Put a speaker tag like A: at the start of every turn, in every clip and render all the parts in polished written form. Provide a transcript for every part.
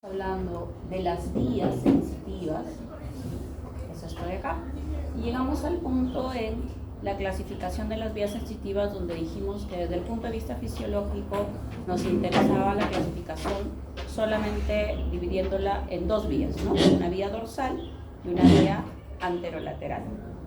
A: Hablando de las vías sensitivas, es esto de acá, y llegamos al punto en la clasificación de las vías sensitivas, donde dijimos que desde el punto de vista fisiológico nos interesaba la clasificación solamente dividiéndola en dos vías, ¿no? Una vía dorsal y una vía anterolateral.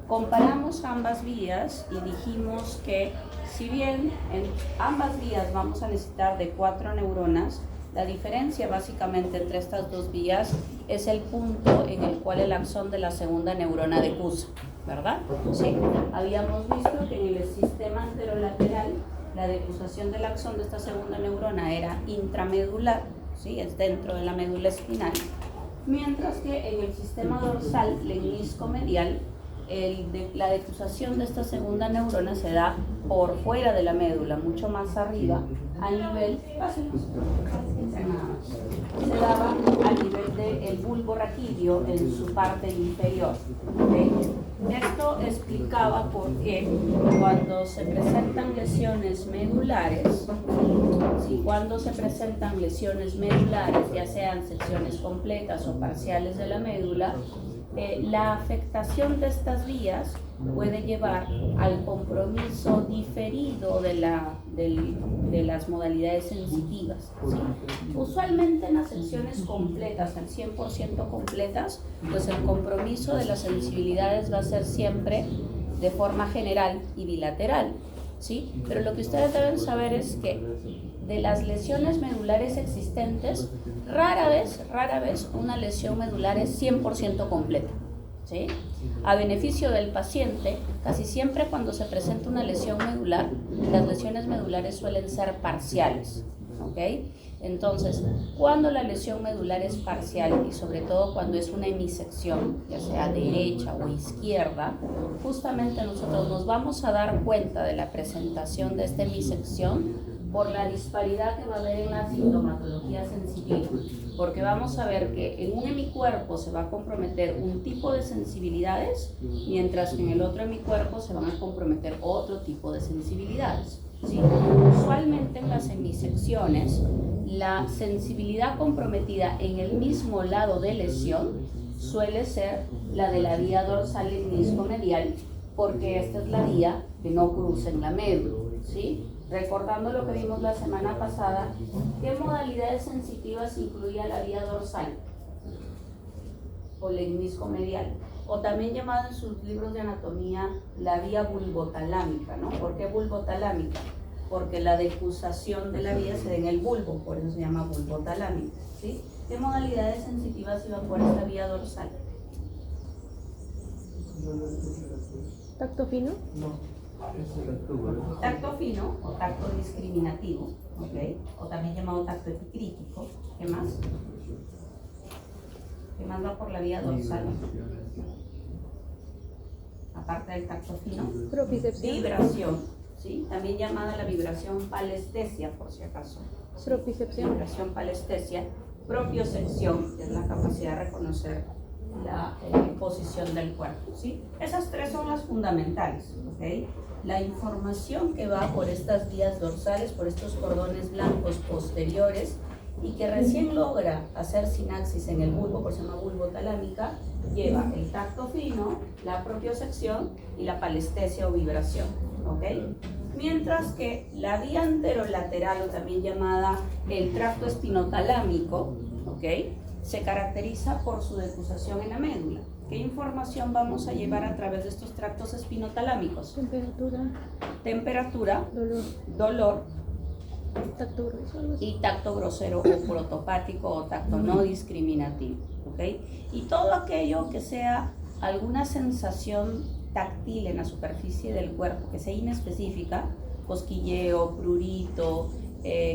A: Comparamos ambas vías y dijimos que si bien en ambas vías vamos a necesitar de 4 neuronas, la diferencia básicamente entre estas dos vías es el punto en el cual el axón de la segunda neurona decusa, ¿verdad? Sí, habíamos visto que en el sistema anterolateral la decusación del axón de esta segunda neurona era intramedular, ¿sí? Es dentro de la médula espinal, mientras que en el sistema dorsal lemnisco-medial la decusación de esta segunda neurona se da por fuera de la médula, mucho más arriba, a nivel, se daba a nivel del bulbo raquídeo en su parte inferior. ¿Okay? Esto explicaba por qué cuando se presentan lesiones medulares, ya sean secciones completas o parciales de la médula, la afectación de estas vías puede llevar al compromiso diferido de las modalidades sensitivas, ¿sí? Usualmente en las secciones completas, al 100% completas, pues el compromiso de las sensibilidades va a ser siempre de forma general y bilateral, ¿sí? Pero lo que ustedes deben saber es que de las lesiones medulares existentes, rara vez una lesión medular es 100% completa, ¿sí? A beneficio del paciente, casi siempre cuando se presenta una lesión medular, las lesiones medulares suelen ser parciales, ¿ok? Entonces, cuando la lesión medular es parcial y sobre todo cuando es una hemisección, ya sea derecha o izquierda, justamente nosotros nos vamos a dar cuenta de la presentación de esta hemisección por la disparidad que va a haber en la sintomatología sensitiva, porque vamos a ver que en un hemicuerpo se va a comprometer un tipo de sensibilidades, mientras que en el otro hemicuerpo se van a comprometer otro tipo de sensibilidades, ¿sí? Usualmente en las hemisecciones, la sensibilidad comprometida en el mismo lado de lesión suele ser la de la vía dorsal lemnisco-medial, porque esta es la vía que no cruza en la médula, ¿sí? Recordando lo que vimos la semana pasada, ¿qué modalidades sensitivas incluía la vía dorsal o lemnisco-medial? O también llamada en sus libros de anatomía la vía bulbotalámica, ¿no? ¿Por qué bulbotalámica? Porque la decusación de la vía se da en el bulbo, por eso se llama bulbotalámica, ¿sí? ¿Qué modalidades sensitivas iban por esta vía dorsal?
B: ¿Tacto fino?
C: No.
A: Tacto fino o tacto discriminativo, ¿okay? O también llamado tacto epicrítico. ¿Qué más? ¿Qué más va por la vía dorsal? Aparte del tacto fino,
B: Propicepción.
A: vibración, ¿sí? También llamada la vibración palestesia, por si acaso.
B: Propicepción.
A: Vibración palestesia, propiocepción, que es la capacidad de reconocer la posición del cuerpo, ¿sí? Esas tres son las fundamentales, ¿ok? La información que va por estas vías dorsales, por estos cordones blancos posteriores y que recién logra hacer sinapsis en el bulbo, por eso se llama bulbotalámica, lleva el tacto fino, la propiocepción y la palestesia o vibración, ¿ok? Mientras que la vía anterolateral, o también llamada el tracto espinotalámico, ¿ok?, se caracteriza por su decusación en la médula. ¿Qué información vamos a llevar a través de estos tractos espinotalámicos? Temperatura, dolor
B: tacto grueso,
A: y tacto grosero o protopático o tacto no discriminativo, ¿ok? Y todo aquello que sea alguna sensación táctil en la superficie del cuerpo, que sea inespecífica, cosquilleo, prurito,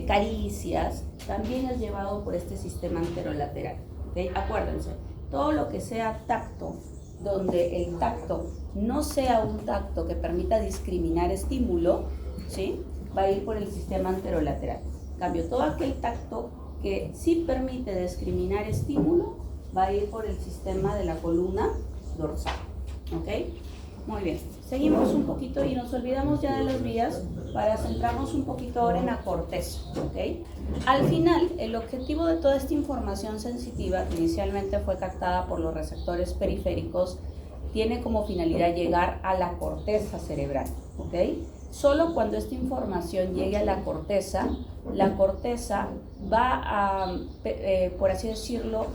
A: caricias, también es llevado por este sistema anterolateral, ¿okay? Acuérdense, todo lo que sea tacto, donde el tacto no sea un tacto que permita discriminar estímulo, ¿sí?, va a ir por el sistema anterolateral. En cambio, todo aquel tacto que sí permite discriminar estímulo va a ir por el sistema de la columna dorsal, ¿ok? Muy bien. Seguimos un poquito y nos olvidamos ya de las vías para centrarnos un poquito ahora en la corteza, ¿ok? Al final, el objetivo de toda esta información sensitiva, que inicialmente fue captada por los receptores periféricos, tiene como finalidad llegar a la corteza cerebral, ¿ok? Solo cuando esta información llegue a la corteza va a, por así decirlo,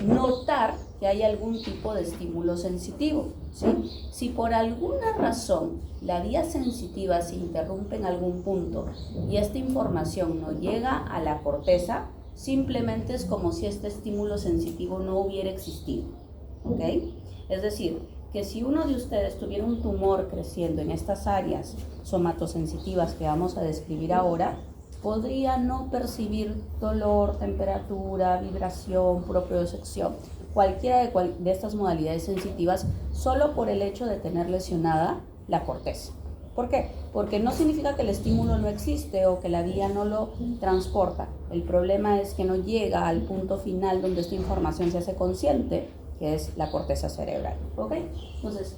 A: notar que hay algún tipo de estímulo sensitivo, ¿sí? Si por alguna razón la vía sensitiva se interrumpe en algún punto y esta información no llega a la corteza, simplemente es como si este estímulo sensitivo no hubiera existido, ¿ok? Es decir, que si uno de ustedes tuviera un tumor creciendo en estas áreas somatosensitivas que vamos a describir ahora, podría no percibir dolor, temperatura, vibración, propiocepción, cualquiera de estas modalidades sensitivas, solo por el hecho de tener lesionada la corteza. ¿Por qué? Porque no significa que el estímulo no existe o que la vía no lo transporta. El problema es que no llega al punto final donde esta información se hace consciente, que es la corteza cerebral, ¿ok? Entonces,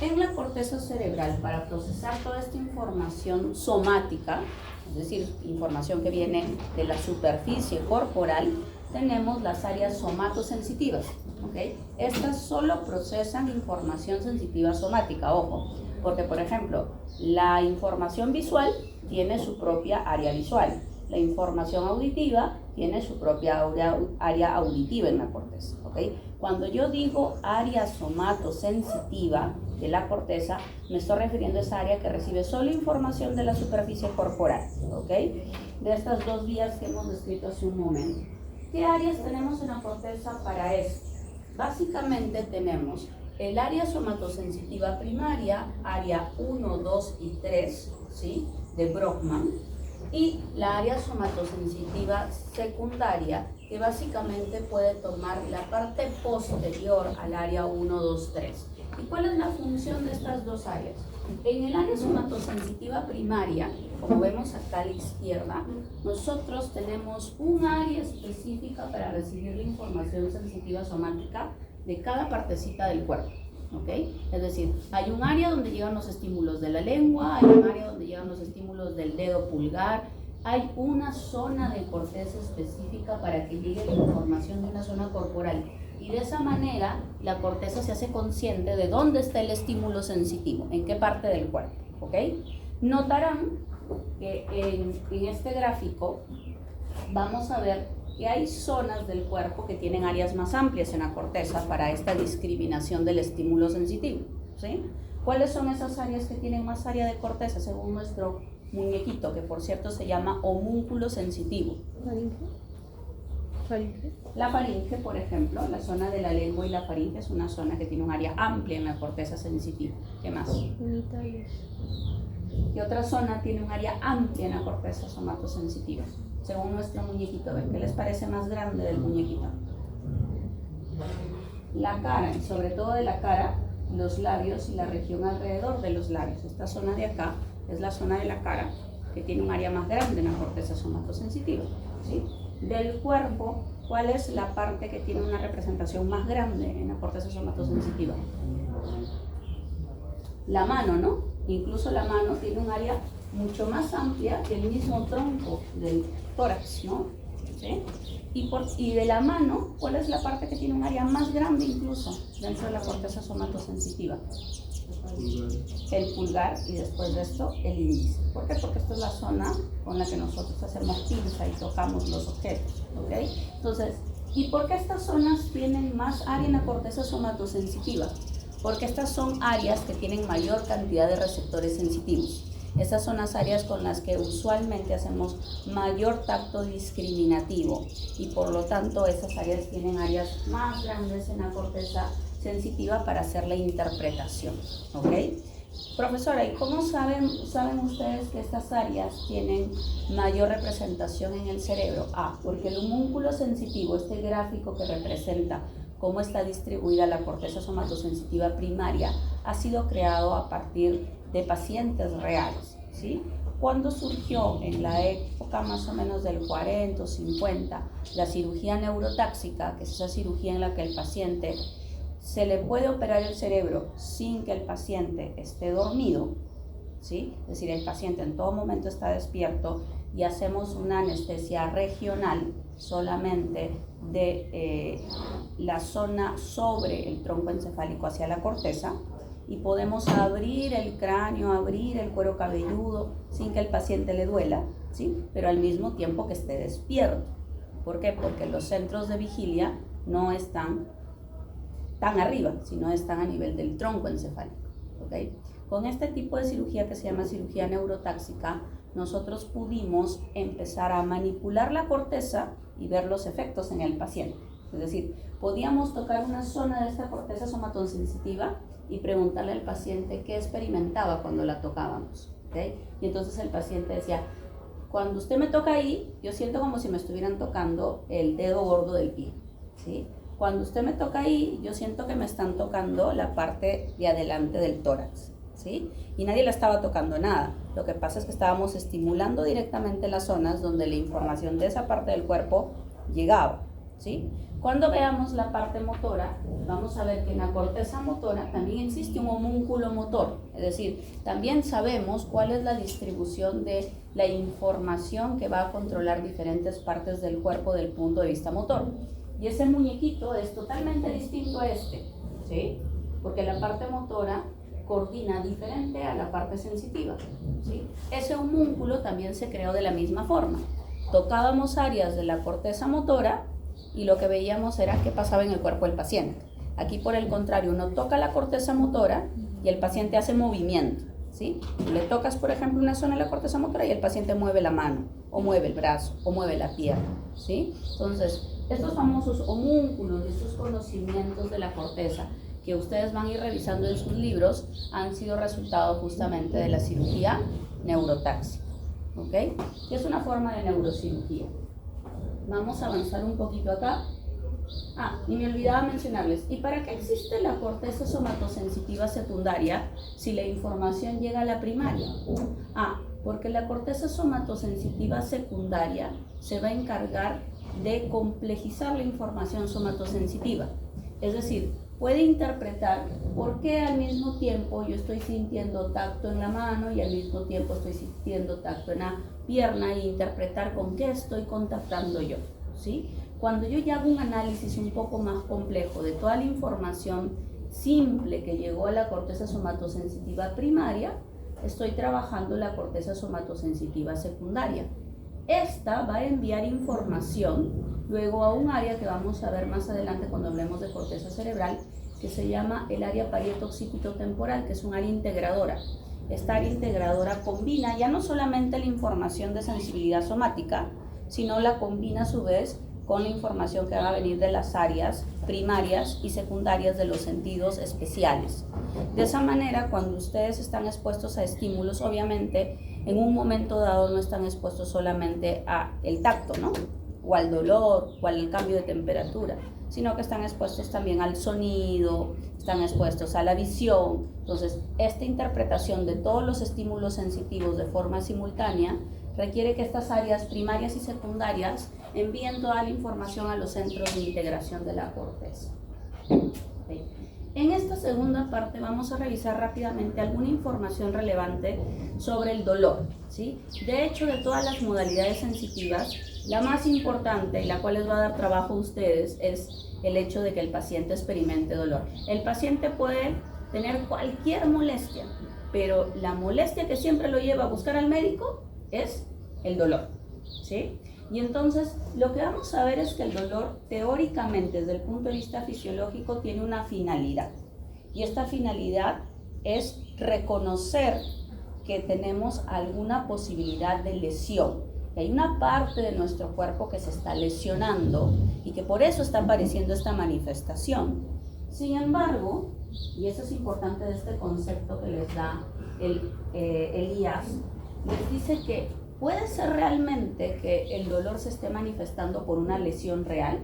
A: en la corteza cerebral, para procesar toda esta información somática, es decir, información que viene de la superficie corporal, tenemos las áreas somatosensitivas, ¿ok? Estas solo procesan información sensitiva somática, ojo, porque por ejemplo, la información visual tiene su propia área visual, la información auditiva tiene su propia área auditiva en la corteza, ¿ok? Cuando yo digo área somatosensitiva de la corteza, me estoy refiriendo a esa área que recibe solo información de la superficie corporal, ¿ok? De estas dos vías que hemos descrito hace un momento. ¿Qué áreas tenemos en la corteza para esto? Básicamente tenemos el área somatosensitiva primaria, área 1, 2 y 3, ¿sí? De Brockman, y la área somatosensitiva secundaria, que básicamente puede tomar la parte posterior al área 1, 2, 3. ¿Y cuál es la función de estas dos áreas? En el área somatosensitiva primaria, como vemos acá a la izquierda, nosotros tenemos un área específica para recibir la información sensitiva somática de cada partecita del cuerpo, ¿ok? Es decir, hay un área donde llegan los estímulos de la lengua, hay un área donde llegan los estímulos del dedo pulgar, hay una zona de corteza específica para que llegue la información de una zona corporal. Y de esa manera, la corteza se hace consciente de dónde está el estímulo sensitivo, en qué parte del cuerpo, ¿ok? Notarán que en este gráfico vamos a ver que hay zonas del cuerpo que tienen áreas más amplias en la corteza para esta discriminación del estímulo sensitivo, ¿sí? ¿Cuáles son esas áreas que tienen más área de corteza según nuestro muñequito, que por cierto se llama homúnculo sensitivo?
B: ¿Faringe?
A: La faringe, por ejemplo, la zona de la lengua y la faringe es una zona que tiene un área amplia en la corteza sensitiva. ¿Qué más?
B: Genitales.
A: ¿Qué otra zona tiene un área amplia en la corteza somatosensitiva? Según nuestro muñequito, ¿ven? ¿Qué les parece más grande del muñequito? La cara, y sobre todo de la cara, los labios y la región alrededor de los labios. Esta zona de acá es la zona de la cara que tiene un área más grande en la corteza somatosensitiva, ¿sí? Del cuerpo, ¿cuál es la parte que tiene una representación más grande en la corteza somatosensitiva? La mano, ¿no? Incluso la mano tiene un área mucho más amplia que el mismo tronco del tórax, ¿no? ¿Sí? Y de la mano, ¿cuál es la parte que tiene un área más grande incluso dentro de la corteza somatosensitiva? El pulgar, y después de esto el índice. ¿Por qué? Porque esta es la zona con la que nosotros hacemos pinza y tocamos los objetos, ¿ok? Entonces, ¿y por qué estas zonas tienen más área en la corteza somatosensitiva? Porque estas son áreas que tienen mayor cantidad de receptores sensitivos. Estas son las áreas con las que usualmente hacemos mayor tacto discriminativo y por lo tanto esas áreas tienen áreas más grandes en la corteza sensitiva para hacer la interpretación, ¿ok? Profesora, ¿y cómo saben ustedes que estas áreas tienen mayor representación en el cerebro? Porque el homúnculo sensitivo, este gráfico que representa cómo está distribuida la corteza somatosensitiva primaria, ha sido creado a partir de pacientes reales, ¿sí? Cuando surgió en la época más o menos del 40 o 50 la cirugía neurotáxica, que es esa cirugía en la que el paciente se le puede operar el cerebro sin que el paciente esté dormido, ¿sí? Es decir, el paciente en todo momento está despierto y hacemos una anestesia regional solamente de la zona sobre el tronco encefálico hacia la corteza, y podemos abrir el cráneo, abrir el cuero cabelludo sin que el paciente le duela, ¿sí? Pero al mismo tiempo que esté despierto. ¿Por qué? Porque los centros de vigilia no están tan arriba, sino están a nivel del tronco encefálico, ¿okay? Con este tipo de cirugía, que se llama cirugía neurotáxica, nosotros pudimos empezar a manipular la corteza y ver los efectos en el paciente. Es decir, podíamos tocar una zona de esta corteza somatosensitiva y preguntarle al paciente qué experimentaba cuando la tocábamos, ¿okay? Y entonces el paciente decía, cuando usted me toca ahí, yo siento como si me estuvieran tocando el dedo gordo del pie, ¿sí? Cuando usted me toca ahí, yo siento que me están tocando la parte de adelante del tórax, ¿sí? Y nadie le estaba tocando nada. Lo que pasa es que estábamos estimulando directamente las zonas donde la información de esa parte del cuerpo llegaba, ¿sí? Cuando veamos la parte motora, vamos a ver que en la corteza motora también existe un homúnculo motor, es decir, también sabemos cuál es la distribución de la información que va a controlar diferentes partes del cuerpo del punto de vista motor. Y ese muñequito es totalmente distinto a este, ¿sí? Porque la parte motora coordina diferente a la parte sensitiva, ¿sí? Ese homúnculo también se creó de la misma forma. Tocábamos áreas de la corteza motora y lo que veíamos era qué pasaba en el cuerpo del paciente. Aquí, por el contrario, uno toca la corteza motora y el paciente hace movimiento, ¿sí? Le tocas, por ejemplo, una zona de la corteza motora y el paciente mueve la mano, o mueve el brazo, o mueve la pierna, ¿sí? Entonces, estos famosos homúnculos, estos conocimientos de la corteza que ustedes van a ir revisando en sus libros, han sido resultado justamente de la cirugía neurotáxica, ¿ok? Que es una forma de neurocirugía. Vamos a avanzar un poquito acá. Y me olvidaba mencionarles, ¿y para qué existe la corteza somatosensitiva secundaria si la información llega a la primaria? Porque la corteza somatosensitiva secundaria se va a encargar de complejizar la información somatosensitiva. Es decir, puede interpretar por qué al mismo tiempo yo estoy sintiendo tacto en la mano y al mismo tiempo estoy sintiendo tacto en la pierna, e interpretar con qué estoy contactando yo, ¿sí? Cuando yo ya hago un análisis un poco más complejo de toda la información simple que llegó a la corteza somatosensitiva primaria, estoy trabajando la corteza somatosensitiva secundaria. Esta va a enviar información luego a un área que vamos a ver más adelante cuando hablemos de corteza cerebral, que se llama el área parieto-occipito-temporal, que es un área integradora. Esta área integradora combina ya no solamente la información de sensibilidad somática, sino la combina a su vez con la información que va a venir de las áreas primarias y secundarias de los sentidos especiales. De esa manera, cuando ustedes están expuestos a estímulos, obviamente, en un momento dado no están expuestos solamente al tacto, ¿no? O al dolor, o al cambio de temperatura, sino que están expuestos también al sonido, están expuestos a la visión. Entonces, esta interpretación de todos los estímulos sensitivos de forma simultánea requiere que estas áreas primarias y secundarias envíen toda la información a los centros de integración de la corteza. Okay. En esta segunda parte vamos a revisar rápidamente alguna información relevante sobre el dolor, ¿sí? De hecho, de todas las modalidades sensitivas, la más importante y la cual les va a dar trabajo a ustedes es el hecho de que el paciente experimente dolor. El paciente puede tener cualquier molestia, pero la molestia que siempre lo lleva a buscar al médico es el dolor, ¿sí? Y entonces lo que vamos a ver es que el dolor teóricamente desde el punto de vista fisiológico tiene una finalidad, y esta finalidad es reconocer que tenemos alguna posibilidad de lesión, que hay una parte de nuestro cuerpo que se está lesionando y que por eso está apareciendo esta manifestación. Sin embargo, y eso es importante de este concepto que les da Elías, les dice que puede ser realmente que el dolor se esté manifestando por una lesión real,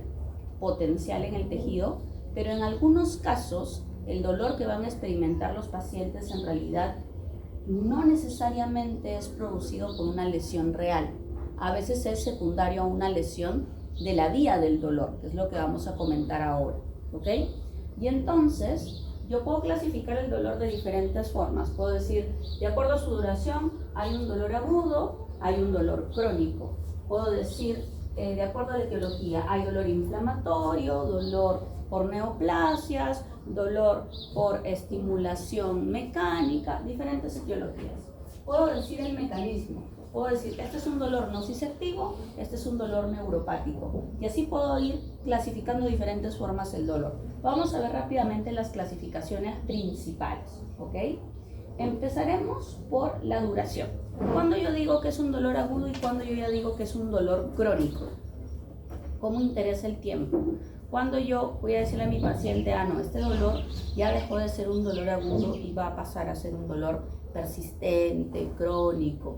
A: potencial en el tejido, pero en algunos casos el dolor que van a experimentar los pacientes en realidad no necesariamente es producido por una lesión real. A veces es secundario a una lesión de la vía del dolor, que es lo que vamos a comentar ahora, ¿ok? Y entonces yo puedo clasificar el dolor de diferentes formas. Puedo decir, de acuerdo a su duración, hay un dolor agudo, hay un dolor crónico. Puedo decir, de acuerdo a la etiología, hay dolor inflamatorio, dolor por neoplasias, dolor por estimulación mecánica, diferentes etiologías. Puedo decir el mecanismo. Puedo decir, este es un dolor nociceptivo, este es un dolor neuropático. Y así puedo ir clasificando diferentes formas del dolor. Vamos a ver rápidamente las clasificaciones principales, ¿ok? Empezaremos por la duración. Cuando yo digo que es un dolor agudo y cuando yo ya digo que es un dolor crónico. ¿Cómo interesa el tiempo? Cuando yo voy a decirle a mi paciente, no, este dolor ya dejó de ser un dolor agudo y va a pasar a ser un dolor persistente, crónico.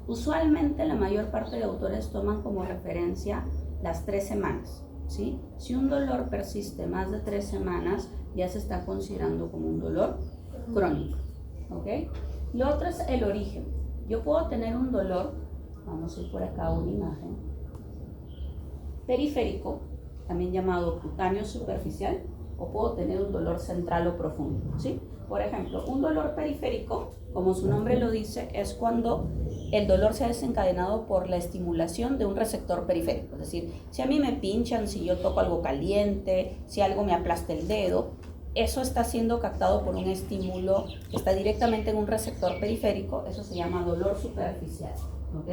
A: Usualmente la mayor parte de autores toman como referencia las 3 semanas, ¿sí? Si un dolor persiste más de 3 semanas, ya se está considerando como un dolor crónico, ¿ok? Lo otro es el origen. Yo puedo tener un dolor, vamos a ir por acá una imagen, periférico, también llamado cutáneo superficial, o puedo tener un dolor central o profundo, ¿sí? Por ejemplo, un dolor periférico, como su nombre lo dice, es cuando el dolor se ha desencadenado por la estimulación de un receptor periférico. Es decir, si a mí me pinchan, si yo toco algo caliente, si algo me aplasta el dedo, eso está siendo captado por un estímulo que está directamente en un receptor periférico. Eso se llama dolor superficial, ¿ok?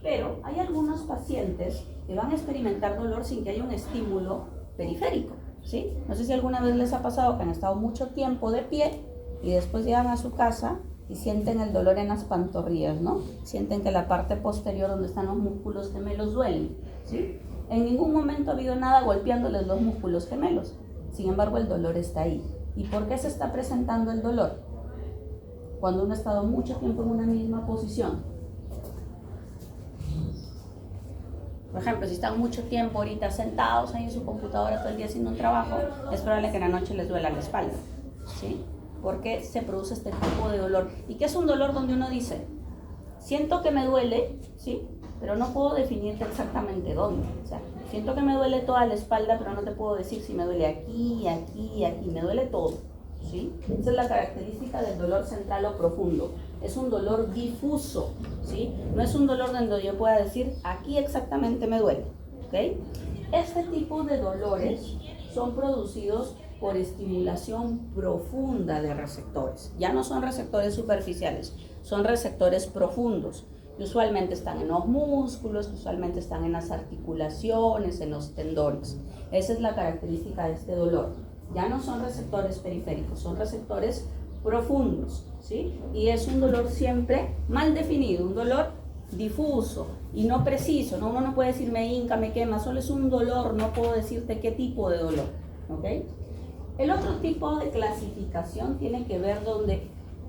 A: Pero hay algunos pacientes que van a experimentar dolor sin que haya un estímulo periférico, ¿sí? No sé si alguna vez les ha pasado que han estado mucho tiempo de pie y después llegan a su casa y sienten el dolor en las pantorrillas, ¿no? Sienten que la parte posterior donde están los músculos gemelos duelen, ¿sí? En ningún momento ha habido nada golpeándoles los músculos gemelos. Sin embargo, el dolor está ahí. ¿Y por qué se está presentando el dolor? Cuando uno ha estado mucho tiempo en una misma posición. Por ejemplo, si están mucho tiempo ahorita sentados ahí en su computadora todo el día haciendo un trabajo, es probable que en la noche les duela la espalda, ¿sí? ¿Por qué se produce este tipo de dolor? ¿Y qué es un dolor donde uno dice, siento que me duele, ¿sí? Pero no puedo definirte exactamente dónde? O sea, siento que me duele toda la espalda, pero no te puedo decir si me duele aquí, aquí, aquí, me duele todo, ¿sí? Esa es la característica del dolor central o profundo. Es un dolor difuso, ¿sí? No es un dolor donde yo pueda decir, aquí exactamente me duele, ¿ok? Este tipo de dolores son producidos por estimulación profunda de receptores. Ya no son receptores superficiales, son receptores profundos. Y usualmente están en los músculos, usualmente están en las articulaciones, en los tendones. Esa es la característica de este dolor. Ya no son receptores periféricos, son receptores profundos, ¿sí? Y es un dolor siempre mal definido, un dolor difuso y no preciso, ¿no? Uno no puede decir me hinca, me quema, solo es un dolor, no puedo decirte qué tipo de dolor, ¿ok? El otro tipo de clasificación tiene que ver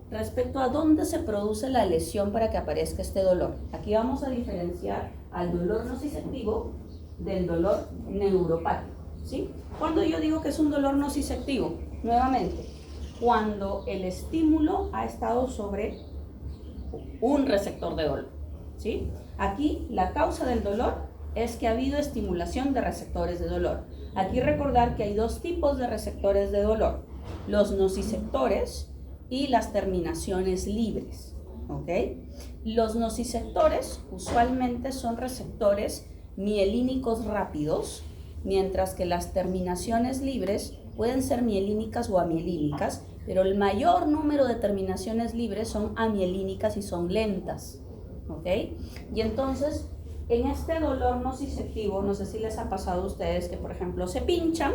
A: respecto a dónde se produce la lesión para que aparezca este dolor. Aquí vamos a diferenciar al dolor nociceptivo del dolor neuropático, ¿sí? Cuando yo digo que es un dolor nociceptivo, nuevamente, cuando el estímulo ha estado sobre un receptor de dolor, ¿sí? Aquí la causa del dolor es que ha habido estimulación de receptores de dolor. Aquí recordar que hay 2 tipos de receptores de dolor, los nociceptores y las terminaciones libres, ¿ok? Los nociceptores usualmente son receptores mielínicos rápidos, mientras que las terminaciones libres pueden ser mielínicas o amielínicas, pero el mayor número de terminaciones libres son amielínicas y son lentas, ¿ok? Y entonces, en este dolor nociceptivo, no sé si les ha pasado a ustedes que, por ejemplo, se pinchan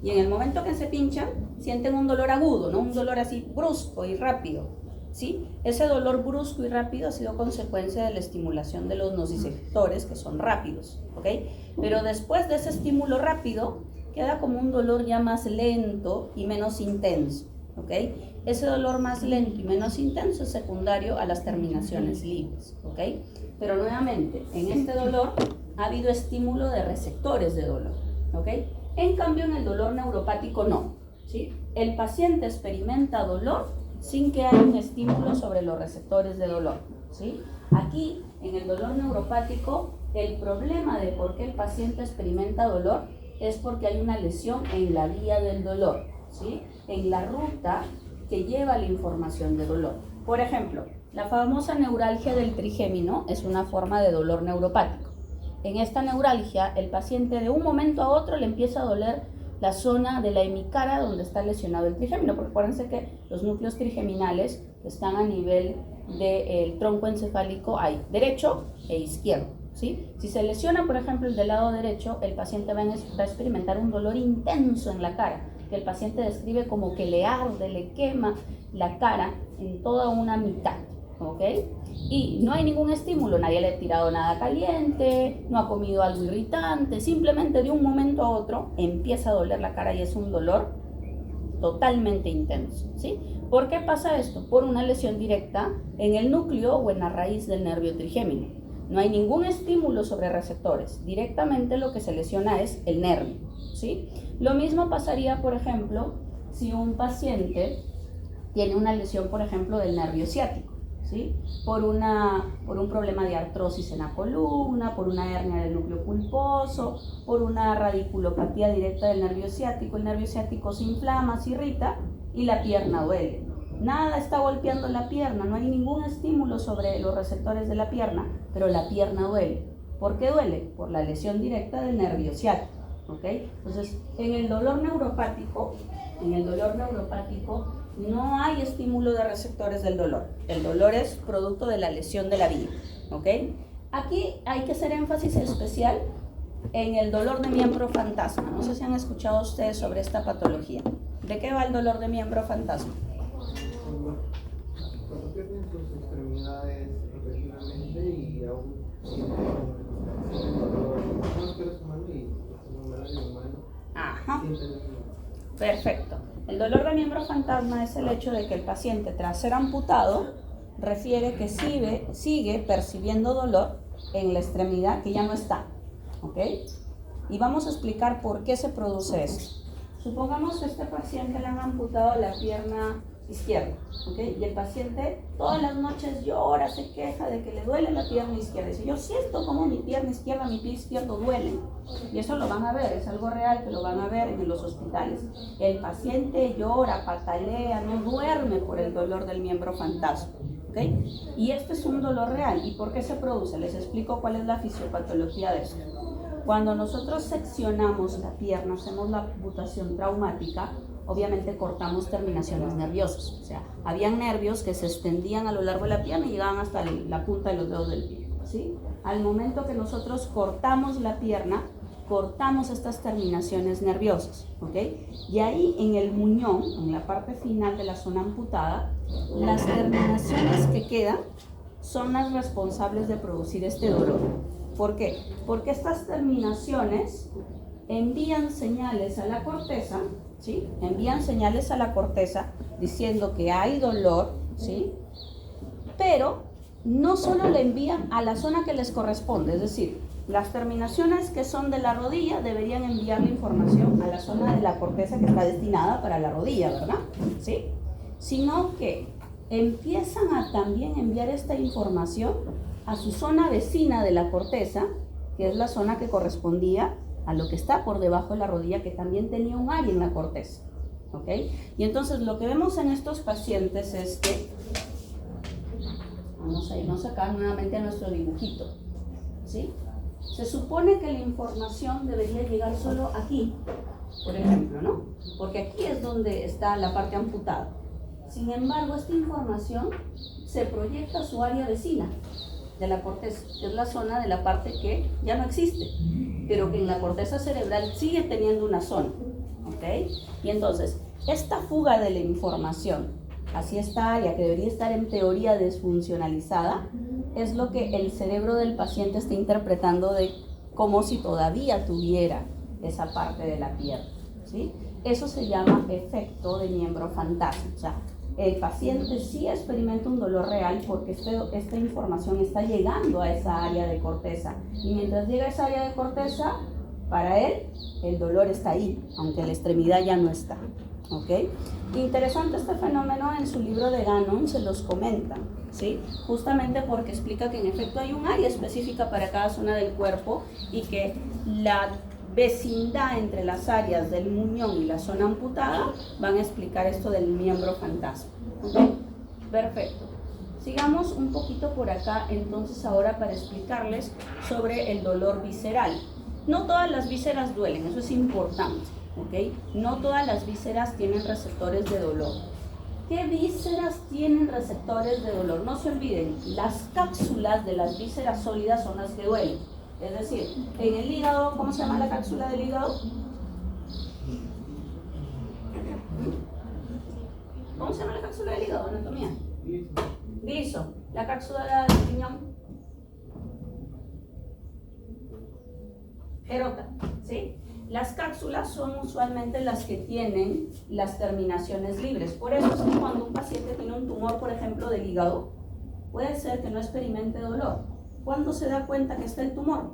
A: y en el momento que se pinchan, sienten un dolor agudo, ¿no? Un dolor así brusco y rápido, ¿sí? Ese dolor brusco y rápido ha sido consecuencia de la estimulación de los nociceptores, que son rápidos, ¿ok? Pero después de ese estímulo rápido, queda como un dolor ya más lento y menos intenso, ¿ok? Ese dolor más lento y menos intenso es secundario a las terminaciones libres, ¿ok? Pero nuevamente, en este dolor ha habido estímulo de receptores de dolor, ¿ok? En cambio, en el dolor neuropático no, ¿sí? El paciente experimenta dolor sin que haya un estímulo sobre los receptores de dolor, ¿sí? Aquí, en el dolor neuropático, el problema de por qué el paciente experimenta dolor es porque hay una lesión en la vía del dolor, ¿sí? En la ruta que lleva la información de dolor. Por ejemplo, la famosa neuralgia del trigémino es una forma de dolor neuropático. En esta neuralgia, el paciente de un momento a otro le empieza a doler la zona de la hemicara donde está lesionado el trigémino, porque acuérdense que los núcleos trigeminales están a nivel del tronco encefálico, hay derecho e izquierdo, ¿sí? Si se lesiona, por ejemplo, el del lado derecho, el paciente va a experimentar un dolor intenso en la cara, que el paciente describe como que le arde, le quema la cara en toda una mitad, ¿ok? Y no hay ningún estímulo, nadie le ha tirado nada caliente, no ha comido algo irritante, simplemente de un momento a otro empieza a doler la cara y es un dolor totalmente intenso, ¿sí? ¿Por qué pasa esto? Por una lesión directa en el núcleo o en la raíz del nervio trigémino. No hay ningún estímulo sobre receptores, directamente lo que se lesiona es el nervio, ¿sí? Lo mismo pasaría, por ejemplo, si un paciente tiene una lesión, por ejemplo, del nervio ciático, ¿sí? Por un problema de artrosis en la columna, por una hernia del núcleo pulposo, por una radiculopatía directa del nervio ciático. El nervio ciático se inflama, se irrita y la pierna duele. Nada está golpeando la pierna, no hay ningún estímulo sobre los receptores de la pierna, pero la pierna duele. ¿Por qué duele? Por la lesión directa del nervio ciático, ¿ok? Entonces, en el dolor neuropático no hay estímulo de receptores del dolor. El dolor es producto de la lesión de la vía, ¿ok? Aquí hay que hacer énfasis especial en el dolor de miembro fantasma. No sé si han escuchado ustedes sobre esta patología. ¿De qué va el dolor de miembro fantasma?
C: Cuando pierden sus extremidades progresivamente y aún sienten dolor, no seres humanos y humano.
A: Ajá. Perfecto. El dolor de miembro fantasma es el hecho de que el paciente, tras ser amputado, refiere que sigue percibiendo dolor en la extremidad que ya no está, ¿ok? Y vamos a explicar por qué se produce esto. Supongamos que a este paciente le han amputado la pierna izquierda, ¿ok? Y el paciente todas las noches llora, se queja de que le duele la pierna izquierda. Dice, yo siento como mi pierna izquierda, mi pie izquierdo duelen. Y eso lo van a ver, es algo real que lo van a ver en los hospitales. El paciente llora, patalea, no duerme por el dolor del miembro fantasma, ¿ok? Y este es un dolor real. ¿Y por qué se produce? Les explico cuál es la fisiopatología de esto. Cuando nosotros seccionamos la pierna, hacemos la amputación traumática, obviamente cortamos terminaciones nerviosas. O sea, habían nervios que se extendían a lo largo de la pierna y llegaban hasta la punta de los dedos del pie, ¿sí? Al momento que nosotros cortamos la pierna, cortamos estas terminaciones nerviosas, ¿ok? Y ahí en el muñón, en la parte final de la zona amputada, las terminaciones que quedan son las responsables de producir este dolor. ¿Por qué? Porque estas terminaciones envían señales a la corteza, ¿sí? Envían señales a la corteza diciendo que hay dolor, ¿sí? Pero no solo le envían a la zona que les corresponde, es decir, las terminaciones que son de la rodilla deberían enviar la información a la zona de la corteza que está destinada para la rodilla, ¿verdad? ¿Sí? Sino que empiezan a también enviar esta información a su zona vecina de la corteza, que es la zona que correspondía a lo que está por debajo de la rodilla, que también tenía un área en la corteza, ¿ok? Y entonces lo que vemos en estos pacientes es que, vamos a irnos acá nuevamente a nuestro dibujito, ¿sí? Se supone que la información debería llegar solo aquí, por ejemplo, ¿no? Porque aquí es donde está la parte amputada. Sin embargo, esta información se proyecta a su área vecina de la corteza, que es la zona de la parte que ya no existe, pero que en la corteza cerebral sigue teniendo una zona, ¿ok? Y entonces, esta fuga de la información hacia esta área que debería estar en teoría desfuncionalizada, es lo que el cerebro del paciente está interpretando de como si todavía tuviera esa parte de la pierna, ¿sí? Eso se llama efecto de miembro fantasma. O sea, el paciente sí experimenta un dolor real porque esta información está llegando a esa área de corteza. Y mientras llega a esa área de corteza, para él, el dolor está ahí, aunque la extremidad ya no está. ¿Ok? Interesante este fenómeno, en su libro de Gannon se los comenta, ¿sí? Justamente porque explica que en efecto hay un área específica para cada zona del cuerpo y que la vecindad entre las áreas del muñón y la zona amputada van a explicar esto del miembro fantasma. ¿Okay? Perfecto. Sigamos un poquito por acá entonces ahora para explicarles sobre el dolor visceral. No todas las vísceras duelen, eso es importante, ¿ok? No todas las vísceras tienen receptores de dolor. ¿Qué vísceras tienen receptores de dolor? No se olviden, las cápsulas de las vísceras sólidas son las que duelen. Es decir, en el hígado, ¿cómo se llama la cápsula del hígado? ¿Cómo se llama la cápsula del hígado? Anatomía. Gliso. La cápsula del riñón. Gerota, ¿sí? Las cápsulas son usualmente las que tienen las terminaciones libres. Por eso es que cuando un paciente tiene un tumor, por ejemplo, del hígado, puede ser que no experimente dolor. ¿Cuándo se da cuenta que está el tumor?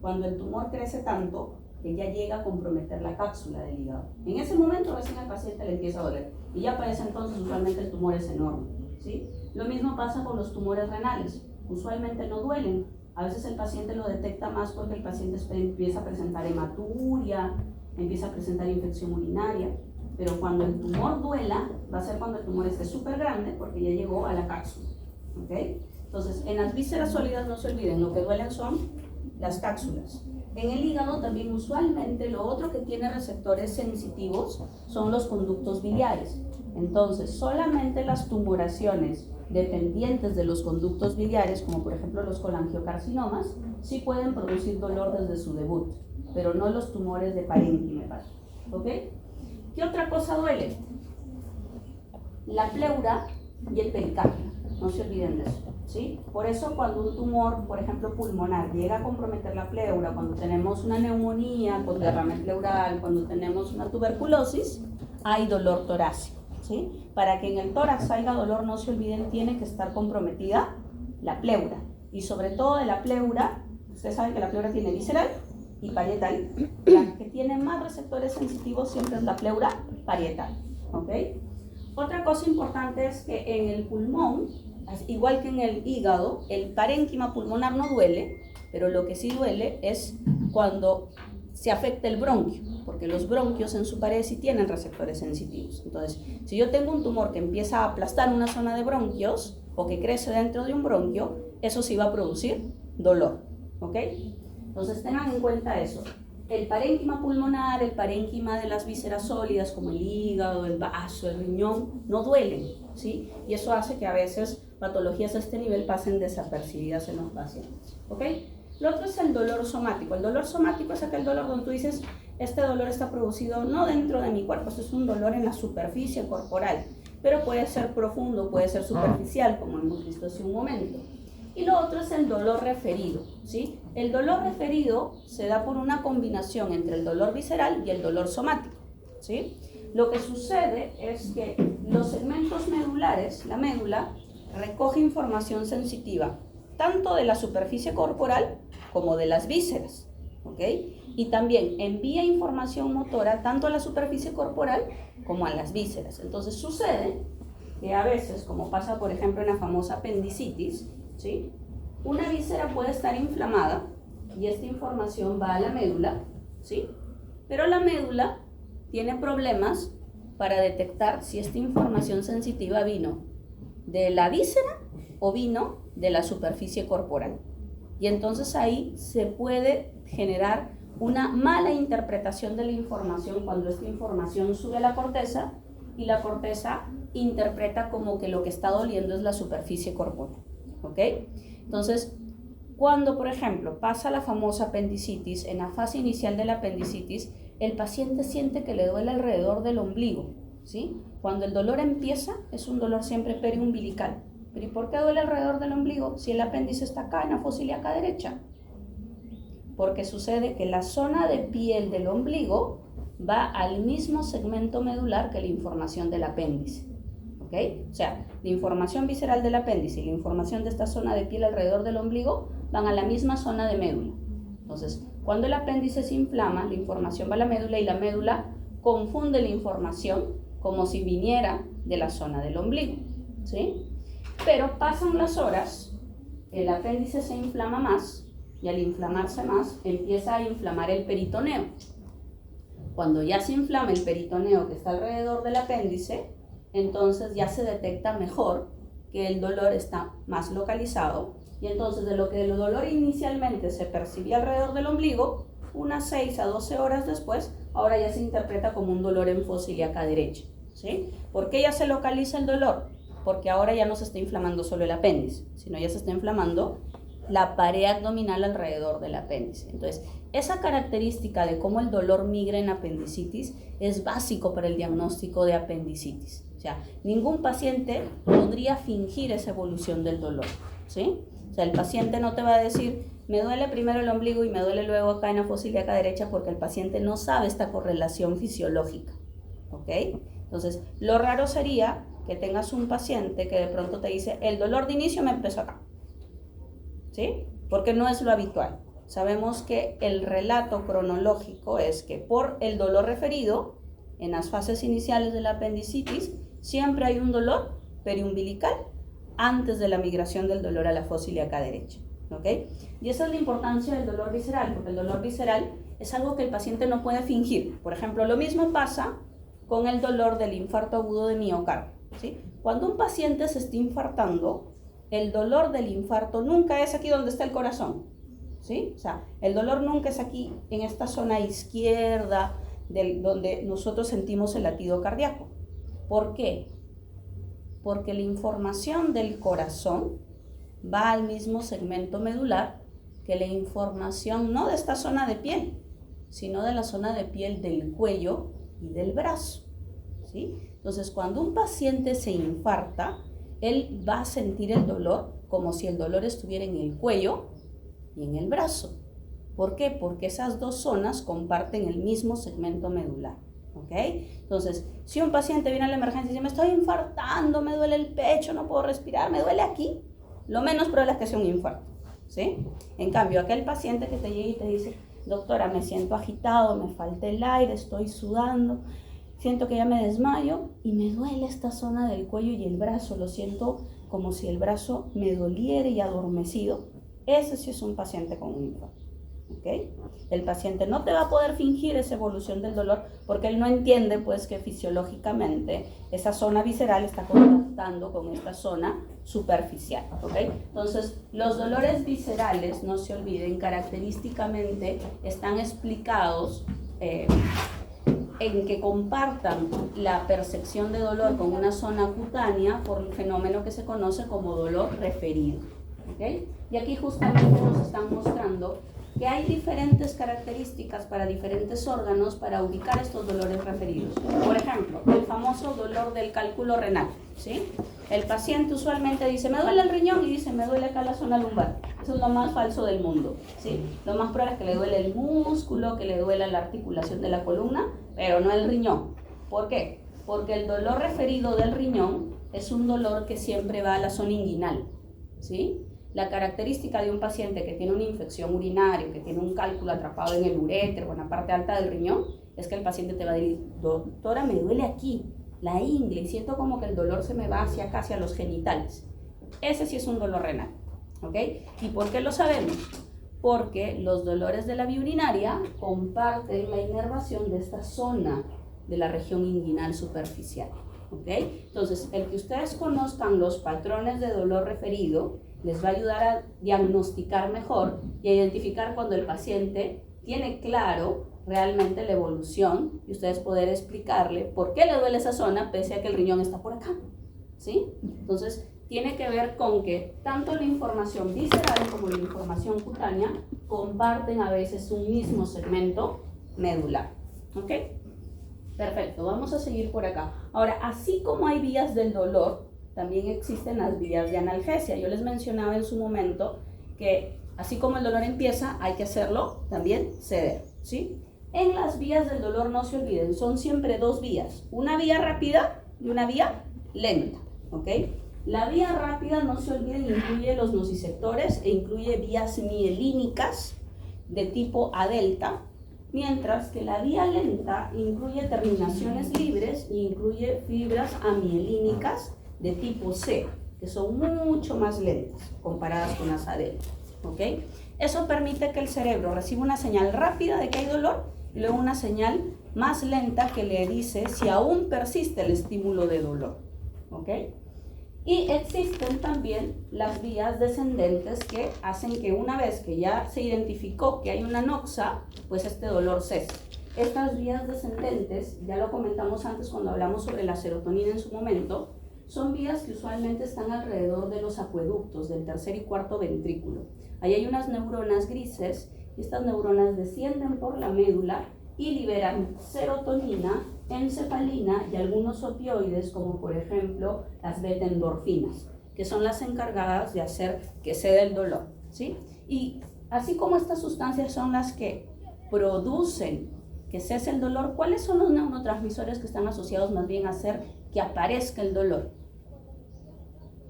A: Cuando el tumor crece tanto que ya llega a comprometer la cápsula del hígado. En ese momento recién al paciente le empieza a doler. Y ya para ese entonces usualmente el tumor es enorme, ¿sí? Lo mismo pasa con los tumores renales. Usualmente no duelen. A veces el paciente lo detecta más porque el paciente empieza a presentar hematuria, empieza a presentar infección urinaria, pero cuando el tumor duela, va a ser cuando el tumor esté súper grande porque ya llegó a la cápsula, ¿ok? Entonces, en las vísceras sólidas no se olviden, lo que duelen son las cápsulas. En el hígado también usualmente lo otro que tiene receptores sensitivos son los conductos biliares. Entonces, solamente las tumoraciones dependientes de los conductos biliares, como por ejemplo los colangiocarcinomas, sí pueden producir dolor desde su debut, pero no los tumores de parénquima, ¿ok? ¿Qué otra cosa duele? La pleura y el pericardio, no se olviden de eso, ¿sí? Por eso cuando un tumor, por ejemplo pulmonar, llega a comprometer la pleura, cuando tenemos una neumonía con derrame pleural, cuando tenemos una tuberculosis, hay dolor torácico. ¿Sí? Para que en el tórax haya dolor, no se olviden, tiene que estar comprometida la pleura. Y sobre todo de la pleura, ustedes saben que la pleura tiene visceral y parietal. La que tiene más receptores sensitivos siempre es la pleura parietal. ¿Ok? Otra cosa importante es que en el pulmón, igual que en el hígado, el parénquima pulmonar no duele, pero lo que sí duele es cuando se afecta el bronquio, porque los bronquios en su pared sí tienen receptores sensitivos. Entonces, si yo tengo un tumor que empieza a aplastar una zona de bronquios o que crece dentro de un bronquio, eso sí va a producir dolor, ¿ok? Entonces, tengan en cuenta eso. El parénquima pulmonar, el parénquima de las vísceras sólidas como el hígado, el vaso, el riñón, no duelen, ¿sí? Y eso hace que a veces patologías a este nivel pasen desapercibidas en los pacientes, ¿ok? Lo otro es el dolor somático. El dolor somático es aquel dolor donde tú dices, este dolor está producido no dentro de mi cuerpo, esto es un dolor en la superficie corporal, pero puede ser profundo, puede ser superficial, como hemos visto hace un momento. Y lo otro es el dolor referido, ¿sí? El dolor referido se da por una combinación entre el dolor visceral y el dolor somático, ¿sí? Lo que sucede es que los segmentos medulares, la médula, recoge información sensitiva, tanto de la superficie corporal como de las vísceras, ¿ok? Y también envía información motora tanto a la superficie corporal como a las vísceras. Entonces sucede que a veces, como pasa por ejemplo en la famosa apendicitis, ¿sí? Una víscera puede estar inflamada y esta información va a la médula, ¿sí? Pero la médula tiene problemas para detectar si esta información sensitiva vino de la víscera o vino de la superficie corporal. Y entonces ahí se puede generar una mala interpretación de la información cuando esta información sube a la corteza y la corteza interpreta como que lo que está doliendo es la superficie corporal, ¿ok? Entonces, cuando por ejemplo pasa la famosa apendicitis, en la fase inicial de la apendicitis, el paciente siente que le duele alrededor del ombligo, ¿sí? Cuando el dolor empieza, es un dolor siempre periumbilical. ¿Pero y por qué duele alrededor del ombligo si el apéndice está acá en la fosa ilíaca derecha? Porque sucede que la zona de piel del ombligo va al mismo segmento medular que la información del apéndice, ¿ok? O sea, la información visceral del apéndice y la información de esta zona de piel alrededor del ombligo van a la misma zona de médula. Entonces, cuando el apéndice se inflama, la información va a la médula y la médula confunde la información como si viniera de la zona del ombligo, ¿sí? Pero pasan las horas, el apéndice se inflama más y al inflamarse más empieza a inflamar el peritoneo. Cuando ya se inflama el peritoneo que está alrededor del apéndice, entonces ya se detecta mejor que el dolor está más localizado, y entonces de lo que el dolor inicialmente se percibía alrededor del ombligo, unas 6 a 12 horas después, ahora ya se interpreta como un dolor en fosa ilíaca derecha, ¿sí? ¿Por qué ya se localiza el dolor? Porque ahora ya no se está inflamando solo el apéndice, sino ya se está inflamando la pared abdominal alrededor del apéndice. Entonces, esa característica de cómo el dolor migra en apendicitis es básico para el diagnóstico de apendicitis. O sea, ningún paciente podría fingir esa evolución del dolor, ¿sí? O sea, el paciente no te va a decir, me duele primero el ombligo y me duele luego acá en la fosa ilíaca derecha, porque el paciente no sabe esta correlación fisiológica, ¿ok? Entonces, lo raro sería que tengas un paciente que de pronto te dice, el dolor de inicio me empezó acá, ¿sí? Porque no es lo habitual. Sabemos que el relato cronológico es que por el dolor referido, en las fases iniciales de la apendicitis, siempre hay un dolor periumbilical antes de la migración del dolor a la fosa ilíaca derecha, ¿ok? Y esa es la importancia del dolor visceral, porque el dolor visceral es algo que el paciente no puede fingir. Por ejemplo, lo mismo pasa con el dolor del infarto agudo de miocardio, ¿sí? Cuando un paciente se está infartando, el dolor del infarto nunca es aquí donde está el corazón, ¿sí? O sea, el dolor nunca es aquí en esta zona izquierda donde nosotros sentimos el latido cardíaco. ¿Por qué? Porque la información del corazón va al mismo segmento medular que la información no de esta zona de piel, sino de la zona de piel del cuello y del brazo, ¿sí? Entonces, cuando un paciente se infarta, él va a sentir el dolor como si el dolor estuviera en el cuello y en el brazo. ¿Por qué? Porque esas dos zonas comparten el mismo segmento medular, ¿ok? Entonces, si un paciente viene a la emergencia y dice, me estoy infartando, me duele el pecho, no puedo respirar, me duele aquí, lo menos probable es que sea un infarto, ¿sí? En cambio, aquel paciente que te llega y te dice, doctora, me siento agitado, me falta el aire, estoy sudando, siento que ya me desmayo y me duele esta zona del cuello y el brazo, lo siento como si el brazo me doliera y adormecido, ese sí es un paciente con un infarto, ¿ok? El paciente no te va a poder fingir esa evolución del dolor porque él no entiende pues que fisiológicamente esa zona visceral está contactando con esta zona superficial, ¿ok? Entonces, los dolores viscerales, no se olviden, característicamente están explicados en que compartan la percepción de dolor con una zona cutánea por el fenómeno que se conoce como dolor referido, ¿ok? Y aquí justamente nos están mostrando que hay diferentes características para diferentes órganos para ubicar estos dolores referidos. Por ejemplo, el famoso dolor del cálculo renal, ¿sí? El paciente usualmente dice, me duele el riñón, y dice, me duele acá la zona lumbar. Eso es lo más falso del mundo, ¿sí? Lo más probable es que le duele el músculo, que le duele la articulación de la columna, pero no el riñón. ¿Por qué? Porque el dolor referido del riñón es un dolor que siempre va a la zona inguinal, ¿sí? La característica de un paciente que tiene una infección urinaria, que tiene un cálculo atrapado en el uréter o en la parte alta del riñón, es que el paciente te va a decir, doctora, me duele aquí, la ingle, y siento como que el dolor se me va hacia acá, hacia los genitales. Ese sí es un dolor renal, ¿ok? ¿Y por qué lo sabemos? Porque los dolores de la vía urinaria comparten la inervación de esta zona de la región inguinal superficial, ¿ok? Entonces, el que ustedes conozcan los patrones de dolor referido les va a ayudar a diagnosticar mejor y a identificar cuando el paciente tiene claro realmente la evolución y ustedes poder explicarle por qué le duele esa zona pese a que el riñón está por acá, ¿sí? Entonces, tiene que ver con que tanto la información visceral como la información cutánea comparten a veces un mismo segmento medular, ¿ok? Perfecto, vamos a seguir por acá. Ahora, así como hay vías del dolor, también existen las vías de analgesia. Yo les mencionaba en su momento que así como el dolor empieza, hay que hacerlo también ceder, ¿sí? En las vías del dolor, no se olviden, son siempre dos vías, una vía rápida y una vía lenta, ¿ok? La vía rápida, no se olviden, incluye los nociceptores e incluye vías mielínicas de tipo A delta, mientras que la vía lenta incluye terminaciones libres e incluye fibras amielínicas de tipo C, que son mucho más lentas comparadas con las A delta, ¿ok? Eso permite que el cerebro reciba una señal rápida de que hay dolor y luego una señal más lenta que le dice si aún persiste el estímulo de dolor, ¿ok? Y existen también las vías descendentes que hacen que una vez que ya se identificó que hay una noxa, pues este dolor cese. Estas vías descendentes, ya lo comentamos antes cuando hablamos sobre la serotonina en su momento, son vías que usualmente están alrededor de los acueductos del tercer y cuarto ventrículo. Ahí hay unas neuronas grises y estas neuronas descienden por la médula y liberan serotonina, encefalina y algunos opioides como por ejemplo las beta-endorfinas, que son las encargadas de hacer que ceda el dolor, ¿sí? Y así como estas sustancias son las que producen que cese el dolor, ¿cuáles son los neurotransmisores que están asociados más bien a hacer que aparezca el dolor?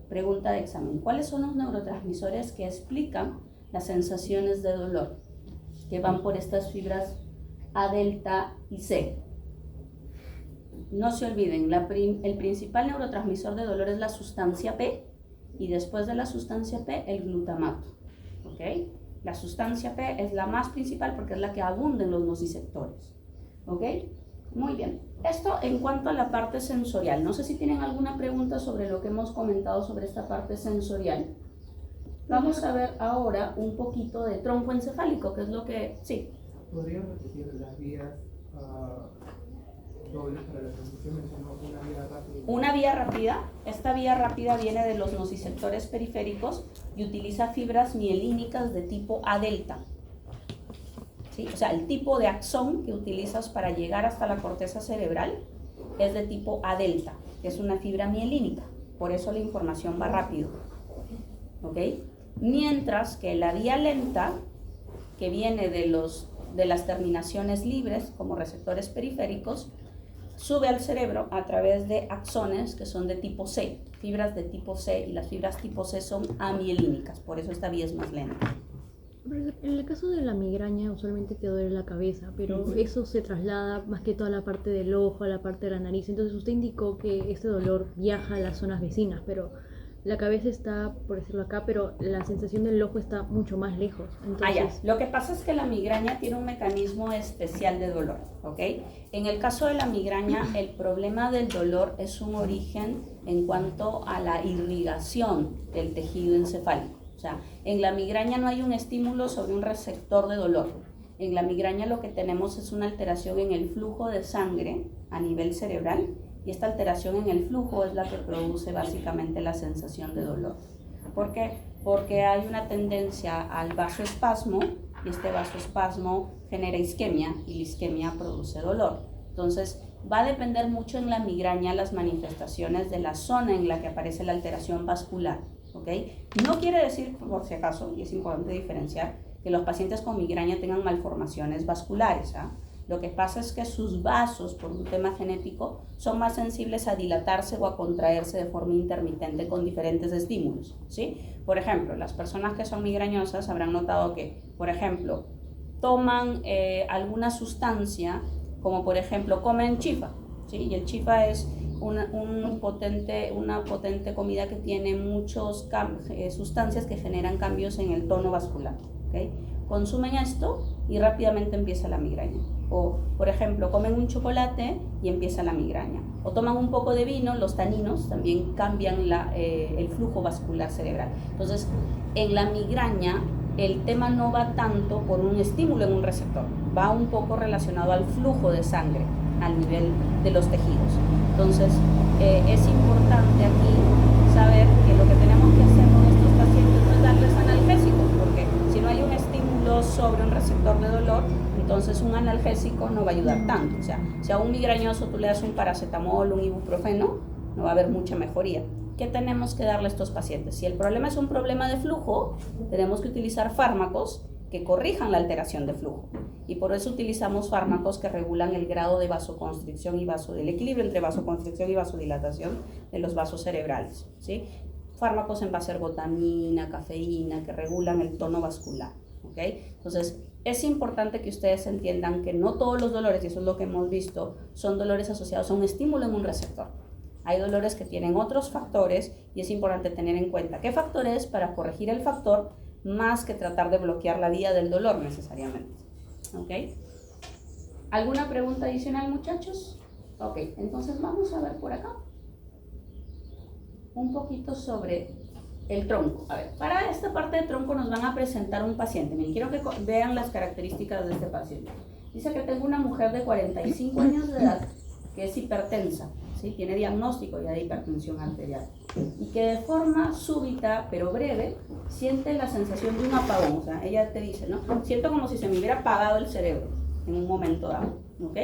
A: Pregunta de examen. ¿Cuáles son los neurotransmisores que explican las sensaciones de dolor que van por estas fibras A, delta y C? No se olviden, el principal neurotransmisor de dolor es la sustancia P y después de la sustancia P el glutamato, ¿ok? La sustancia P es la más principal porque es la que abunda en los nociceptores, ¿ok? Muy bien. Esto en cuanto a la parte sensorial. No sé si tienen alguna pregunta sobre lo que hemos comentado sobre esta parte sensorial. Vamos a ver ahora un poquito de tronco encefálico, que es lo que... Sí.
C: ¿Podría repetir las vías dobles para la transmisión? Mencionó una vía rápida.
A: Una vía rápida. Esta vía rápida viene de los nociceptores periféricos y utiliza fibras mielínicas de tipo A delta. ¿Sí? O sea, el tipo de axón que utilizas para llegar hasta la corteza cerebral es de tipo A delta, que es una fibra mielínica. Por eso la información va rápido, ¿ok? Mientras que la vía lenta, que viene de las terminaciones libres como receptores periféricos, sube al cerebro a través de axones que son de tipo C, fibras de tipo C, y las fibras tipo C son amielínicas, por eso esta vía es más lenta.
B: En el caso de la migraña usualmente te duele la cabeza, pero eso se traslada más que todo a la parte del ojo, a la parte de la nariz. Entonces usted indicó que este dolor viaja a las zonas vecinas, pero la cabeza está, por decirlo acá, pero la sensación del ojo está mucho más lejos. Entonces...
A: Lo que pasa es que la migraña tiene un mecanismo especial de dolor, ¿ok? En el caso de la migraña, el problema del dolor es un origen en cuanto a la irrigación del tejido encefálico. O sea, en la migraña no hay un estímulo sobre un receptor de dolor. En la migraña lo que tenemos es una alteración en el flujo de sangre a nivel cerebral y esta alteración en el flujo es la que produce básicamente la sensación de dolor. ¿Por qué? Porque hay una tendencia al vasoespasmo y este vasoespasmo genera isquemia y la isquemia produce dolor. Entonces, va a depender mucho en la migraña las manifestaciones de la zona en la que aparece la alteración vascular. ¿Okay? No quiere decir, por si acaso, y es importante diferenciar, que los pacientes con migraña tengan malformaciones vasculares. Lo que pasa es que sus vasos, por un tema genético, son más sensibles a dilatarse o a contraerse de forma intermitente con diferentes estímulos, ¿sí? Por ejemplo, las personas que son migrañosas habrán notado que, por ejemplo, toman alguna sustancia, como por ejemplo comen chifa, ¿sí? Y el chifa es una potente comida que tiene muchas sustancias que generan cambios en el tono vascular, ¿okay? Consumen esto y rápidamente empieza la migraña. O, por ejemplo, comen un chocolate y empieza la migraña. O toman un poco de vino, los taninos también cambian el flujo vascular cerebral. Entonces, en la migraña, el tema no va tanto por un estímulo en un receptor, va un poco relacionado al flujo de sangre al nivel de los tejidos. Entonces, es importante aquí saber que lo que tenemos que hacer con estos pacientes no es darles analgésicos, porque si no hay un estímulo sobre un receptor de dolor, entonces un analgésico no va a ayudar tanto. O sea, si a un migrañoso tú le das un paracetamol, un ibuprofeno, no va a haber mucha mejoría. ¿Qué tenemos que darle a estos pacientes? Si el problema es un problema de flujo, tenemos que utilizar fármacos que corrijan la alteración de flujo. Y por eso utilizamos fármacos que regulan el grado de vasoconstricción y del equilibrio entre vasoconstricción y vasodilatación de los vasos cerebrales, ¿sí? Fármacos en base a ergotamina, cafeína, que regulan el tono vascular, ¿ok? Entonces, es importante que ustedes entiendan que no todos los dolores, y eso es lo que hemos visto, son dolores asociados a un estímulo en un receptor. Hay dolores que tienen otros factores y es importante tener en cuenta qué factor es para corregir el factor más que tratar de bloquear la vía del dolor necesariamente. ¿Ok? ¿Alguna pregunta adicional, muchachos? Ok, entonces vamos a ver por acá un poquito sobre el tronco. A ver, para esta parte del tronco nos van a presentar un paciente. Miren, quiero que vean las características de este paciente. Dice que tengo una mujer de 45 años de edad que es hipertensa, ¿sí? Tiene diagnóstico ya de hipertensión arterial y que de forma súbita pero breve siente la sensación de un apagón. O sea, ella te dice, ¿no? Siento como si se me hubiera apagado el cerebro en un momento dado, ¿ok?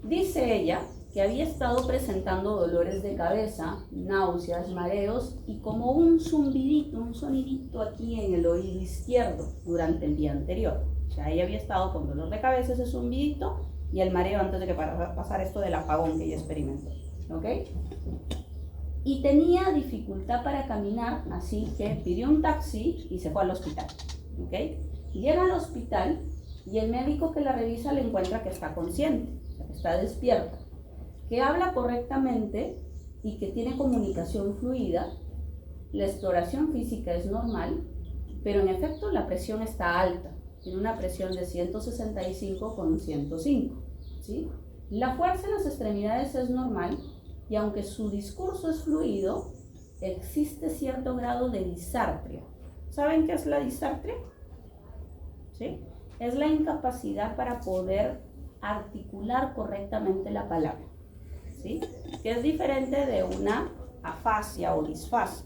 A: Dice ella que había estado presentando dolores de cabeza, náuseas, mareos y como un zumbidito, un sonidito aquí en el oído izquierdo durante el día anterior. O sea, ella había estado con dolor de cabeza, ese zumbidito y el mareo antes de que pasara esto del apagón que ella experimentó, ¿ok? Y tenía dificultad para caminar, así que pidió un taxi y se fue al hospital, ¿ok? Llega al hospital y el médico que la revisa le encuentra que está consciente, o sea, que está despierta, que habla correctamente y que tiene comunicación fluida. La exploración física es normal, pero en efecto la presión está alta, tiene una presión de 165 con 105, ¿sí? La fuerza en las extremidades es normal y aunque su discurso es fluido, existe cierto grado de disartria. ¿Saben qué es la disartria? ¿Sí? Es la incapacidad para poder articular correctamente la palabra, ¿sí? Que es diferente de una afasia o disfasia,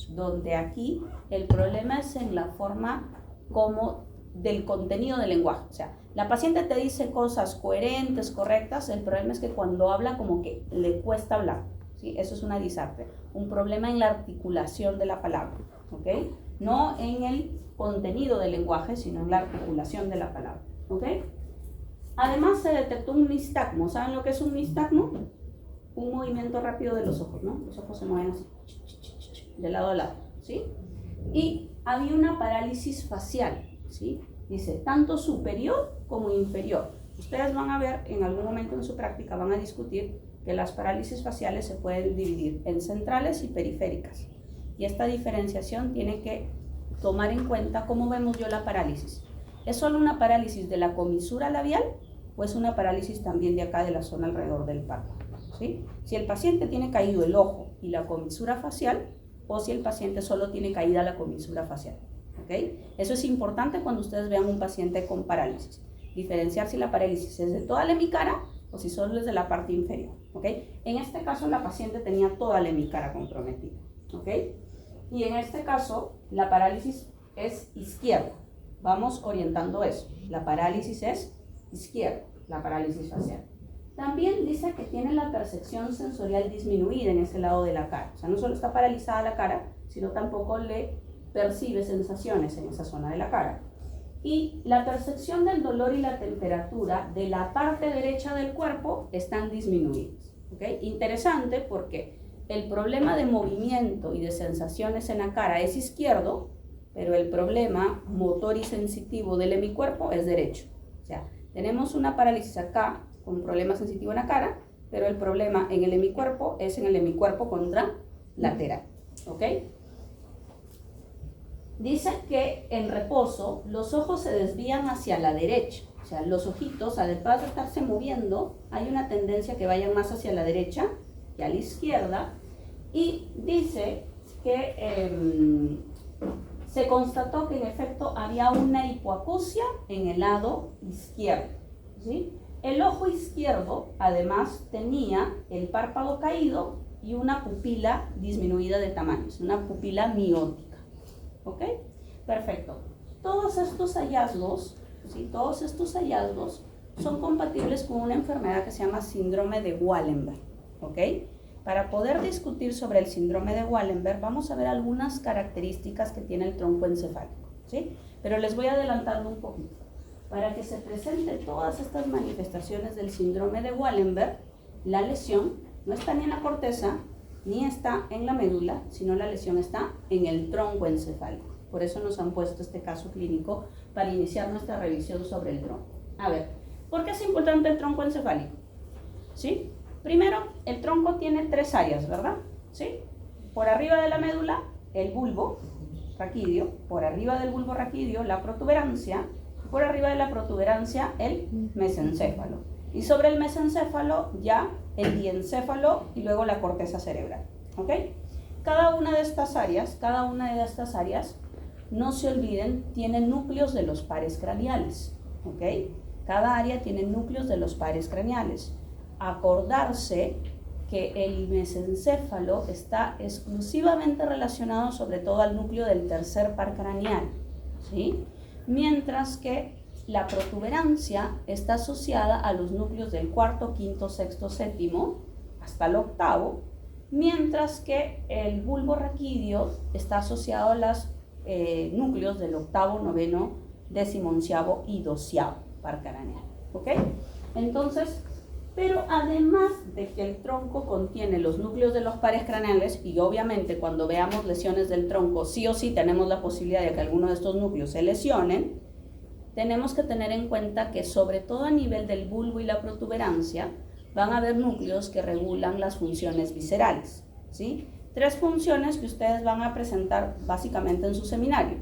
A: donde aquí el problema es en la forma como del contenido del lenguaje. O sea, la paciente te dice cosas coherentes, correctas, el problema es que cuando habla como que le cuesta hablar, ¿sí? Eso es una disartria, un problema en la articulación de la palabra, ¿ok? No en el contenido del lenguaje, sino en la articulación de la palabra, ¿ok? Además se detectó un nistagmo. ¿Saben lo que es un nistagmo? Un movimiento rápido de los ojos, ¿no? Los ojos se mueven así, de lado a lado, ¿sí? Y había una parálisis facial, ¿sí? Dice, tanto superior como inferior. Ustedes van a ver en algún momento en su práctica, van a discutir que las parálisis faciales se pueden dividir en centrales y periféricas. Y esta diferenciación tiene que tomar en cuenta cómo vemos yo la parálisis. ¿Es solo una parálisis de la comisura labial o es una parálisis también de acá de la zona alrededor del párpado? ¿Sí? Si el paciente tiene caído el ojo y la comisura facial o si el paciente solo tiene caída la comisura facial, ¿ok? Eso es importante cuando ustedes vean un paciente con parálisis. Diferenciar si la parálisis es de toda la hemicara o si solo es de la parte inferior, ¿ok? En este caso la paciente tenía toda la hemicara comprometida, ¿ok? Y en este caso la parálisis es izquierda. Vamos orientando eso. La parálisis es izquierda, la parálisis facial. También dice que tiene la percepción sensorial disminuida en ese lado de la cara. O sea, no solo está paralizada la cara, sino tampoco le percibe sensaciones en esa zona de la cara. Y la percepción del dolor y la temperatura de la parte derecha del cuerpo están disminuidas, ¿ok? Interesante porque el problema de movimiento y de sensaciones en la cara es izquierdo, pero el problema motor y sensitivo del hemicuerpo es derecho. O sea, tenemos una parálisis acá con un problema sensitivo en la cara, pero el problema en el hemicuerpo es en el hemicuerpo contralateral, ¿ok? Dice que en reposo los ojos se desvían hacia la derecha, o sea, los ojitos, además de estarse moviendo, hay una tendencia que vayan más hacia la derecha que a la izquierda, y dice que se constató que en efecto había una hipoacusia en el lado izquierdo, ¿sí? El ojo izquierdo además tenía el párpado caído y una pupila disminuida de tamaño, una pupila miótica, ¿ok? Perfecto. Todos estos hallazgos, ¿sí? Todos estos hallazgos son compatibles con una enfermedad que se llama síndrome de Wallenberg, ¿ok? Para poder discutir sobre el síndrome de Wallenberg, vamos a ver algunas características que tiene el tronco encefálico, ¿sí? Pero les voy adelantando un poquito. Para que se presenten todas estas manifestaciones del síndrome de Wallenberg, la lesión no está ni en la corteza, ni está en la médula, sino la lesión está en el tronco encefálico. Por eso nos han puesto este caso clínico para iniciar nuestra revisión sobre el tronco. A ver, ¿por qué es importante el tronco encefálico? ¿Sí? Primero, el tronco tiene tres áreas, ¿verdad? ¿Sí? Por arriba de la médula, el bulbo, raquídeo, por arriba del bulbo raquídeo la protuberancia, por arriba de la protuberancia el mesencéfalo. Y sobre el mesencéfalo ya el diencéfalo y luego la corteza cerebral. ¿Ok? Cada una de estas áreas, no se olviden, tiene núcleos de los pares craneales. ¿Ok? Cada área tiene núcleos de los pares craneales. Acordarse que el mesencéfalo está exclusivamente relacionado sobre todo al núcleo del tercer par craneal, ¿sí? Mientras que la protuberancia está asociada a los núcleos del cuarto, quinto, sexto, séptimo, hasta el octavo, mientras que el bulbo raquídeo está asociado a los núcleos del octavo, noveno, décimo, onceavo y doceavo par craneal, ¿ok? Entonces, pero además de que el tronco contiene los núcleos de los pares craneales, y obviamente cuando veamos lesiones del tronco, sí o sí tenemos la posibilidad de que alguno de estos núcleos se lesionen, tenemos que tener en cuenta que sobre todo a nivel del bulbo y la protuberancia, van a haber núcleos que regulan las funciones viscerales, ¿sí? 3 funciones que ustedes van a presentar básicamente en su seminario: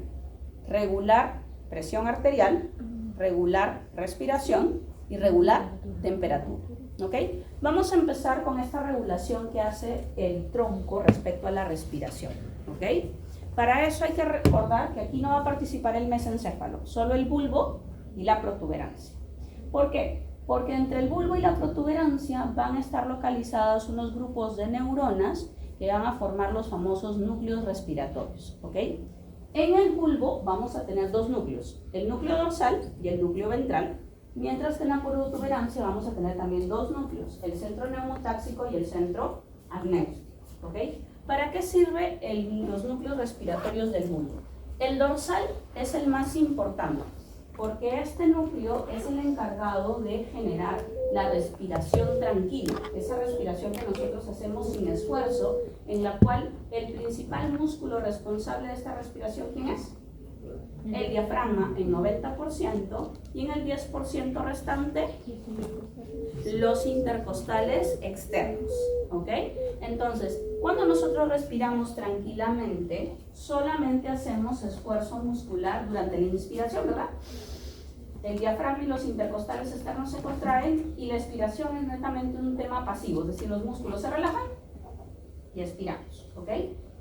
A: regular presión arterial, regular respiración y regular temperatura. ¿Ok? Vamos a empezar con esta regulación que hace el tronco respecto a la respiración. ¿Ok? Para eso hay que recordar que aquí no va a participar el mesencéfalo, solo el bulbo y la protuberancia. ¿Por qué? Porque entre el bulbo y la protuberancia van a estar localizados unos grupos de neuronas que van a formar los famosos núcleos respiratorios. ¿Ok? En el bulbo vamos a tener 2 núcleos, el núcleo dorsal y el núcleo ventral, mientras que en la protuberancia vamos a tener también 2 núcleos, el centro neumotáxico y el centro agnéustico. ¿Ok? ¿Para qué sirven los núcleos respiratorios del bulbo? El dorsal es el más importante, porque este núcleo es el encargado de generar la respiración tranquila, esa respiración que nosotros hacemos sin esfuerzo, en la cual el principal músculo responsable de esta respiración, ¿quién es? El diafragma en 90% y en el 10% restante los intercostales externos. ¿Ok? Entonces, cuando nosotros respiramos tranquilamente, solamente hacemos esfuerzo muscular durante la inspiración, ¿verdad? El diafragma y los intercostales externos se contraen y la expiración es netamente un tema pasivo, es decir, los músculos se relajan y expiramos. ¿Ok?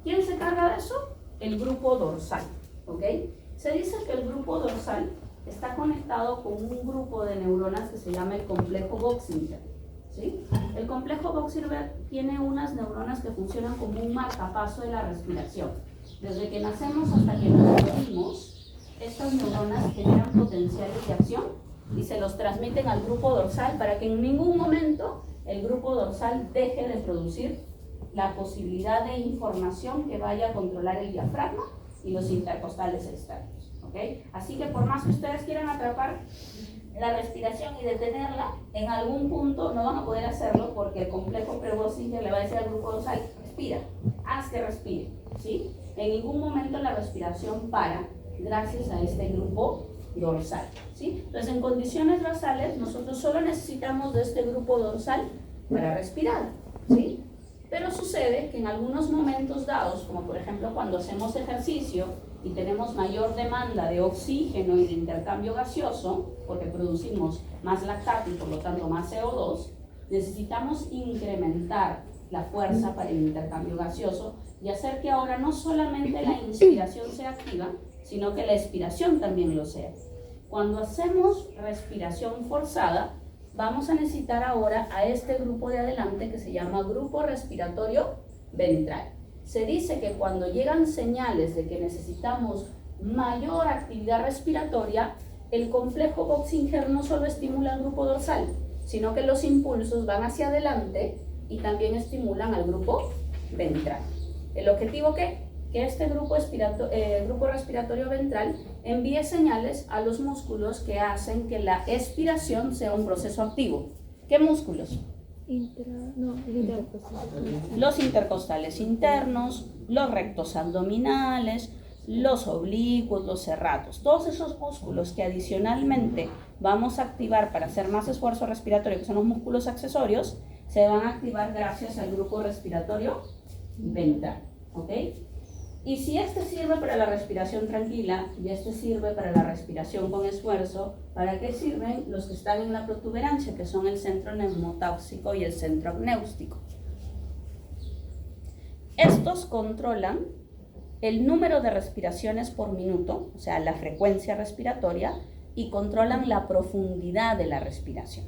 A: ¿Quién se encarga de eso? El grupo dorsal. ¿Ok? Se dice que el grupo dorsal está conectado con un grupo de neuronas que se llama el complejo Boxinger, ¿sí? El complejo Boxinger tiene unas neuronas que funcionan como un marcapaso de la respiración. Desde que nacemos hasta que nos morimos, estas neuronas generan potenciales de acción y se los transmiten al grupo dorsal para que en ningún momento el grupo dorsal deje de producir la posibilidad de información que vaya a controlar el diafragma y los intercostales externos. ¿Ok? Así que por más que ustedes quieran atrapar la respiración y detenerla, en algún punto no van a poder hacerlo porque el complejo pre-Boxinger le va a decir al grupo dorsal: respira, haz que respire, ¿sí? En ningún momento la respiración para gracias a este grupo dorsal, ¿sí? Entonces, en condiciones basales, nosotros solo necesitamos de este grupo dorsal para respirar, ¿sí? Pero sucede que en algunos momentos dados, como por ejemplo cuando hacemos ejercicio y tenemos mayor demanda de oxígeno y de intercambio gaseoso, porque producimos más lactato y por lo tanto más CO2, necesitamos incrementar la fuerza para el intercambio gaseoso y hacer que ahora no solamente la inspiración sea activa, sino que la expiración también lo sea. Cuando hacemos respiración forzada, vamos a necesitar ahora a este grupo de adelante que se llama grupo respiratorio ventral. Se dice que cuando llegan señales de que necesitamos mayor actividad respiratoria, el complejo Boxinger no solo estimula al grupo dorsal, sino que los impulsos van hacia adelante y también estimulan al grupo ventral. ¿El objetivo qué? Que este grupo respiratorio ventral envíe señales a los músculos que hacen que la expiración sea un proceso activo. ¿Qué músculos? Los intercostales internos, los rectos abdominales, los oblicuos, los serratos. Todos esos músculos que adicionalmente vamos a activar para hacer más esfuerzo respiratorio, que son los músculos accesorios, se van a activar gracias al grupo respiratorio ventral. ¿Ok? Y si este sirve para la respiración tranquila y este sirve para la respiración con esfuerzo, ¿para qué sirven los que están en la protuberancia, que son el centro neumotáxico y el centro apnéustico? Estos controlan el número de respiraciones por minuto, o sea, la frecuencia respiratoria, y controlan la profundidad de la respiración.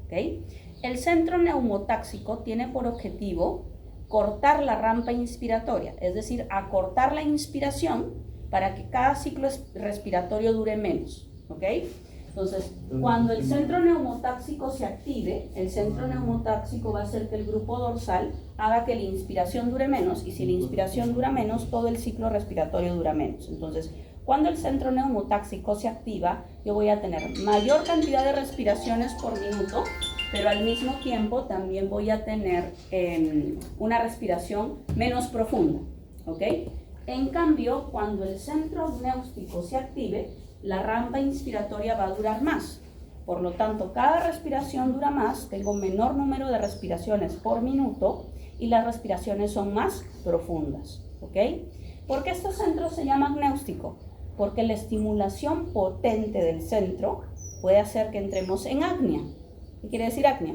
A: ¿Okay? El centro neumotáxico tiene por objetivo cortar la rampa inspiratoria, es decir, acortar la inspiración para que cada ciclo respiratorio dure menos. ¿Okay? Entonces, cuando el centro neumotáxico se active, el centro neumotáxico va a hacer que el grupo dorsal haga que la inspiración dure menos, y si la inspiración dura menos, todo el ciclo respiratorio dura menos. Entonces, cuando el centro neumotáxico se activa, yo voy a tener mayor cantidad de respiraciones por minuto, pero al mismo tiempo también voy a tener una respiración menos profunda. ¿Ok? En cambio, cuando el centro apnéustico se active, la rampa inspiratoria va a durar más. Por lo tanto, cada respiración dura más, tengo menor número de respiraciones por minuto y las respiraciones son más profundas. ¿Ok? ¿Por qué este centro se llama apnéustico? Porque la estimulación potente del centro puede hacer que entremos en apnea. ¿Qué quiere decir apnea?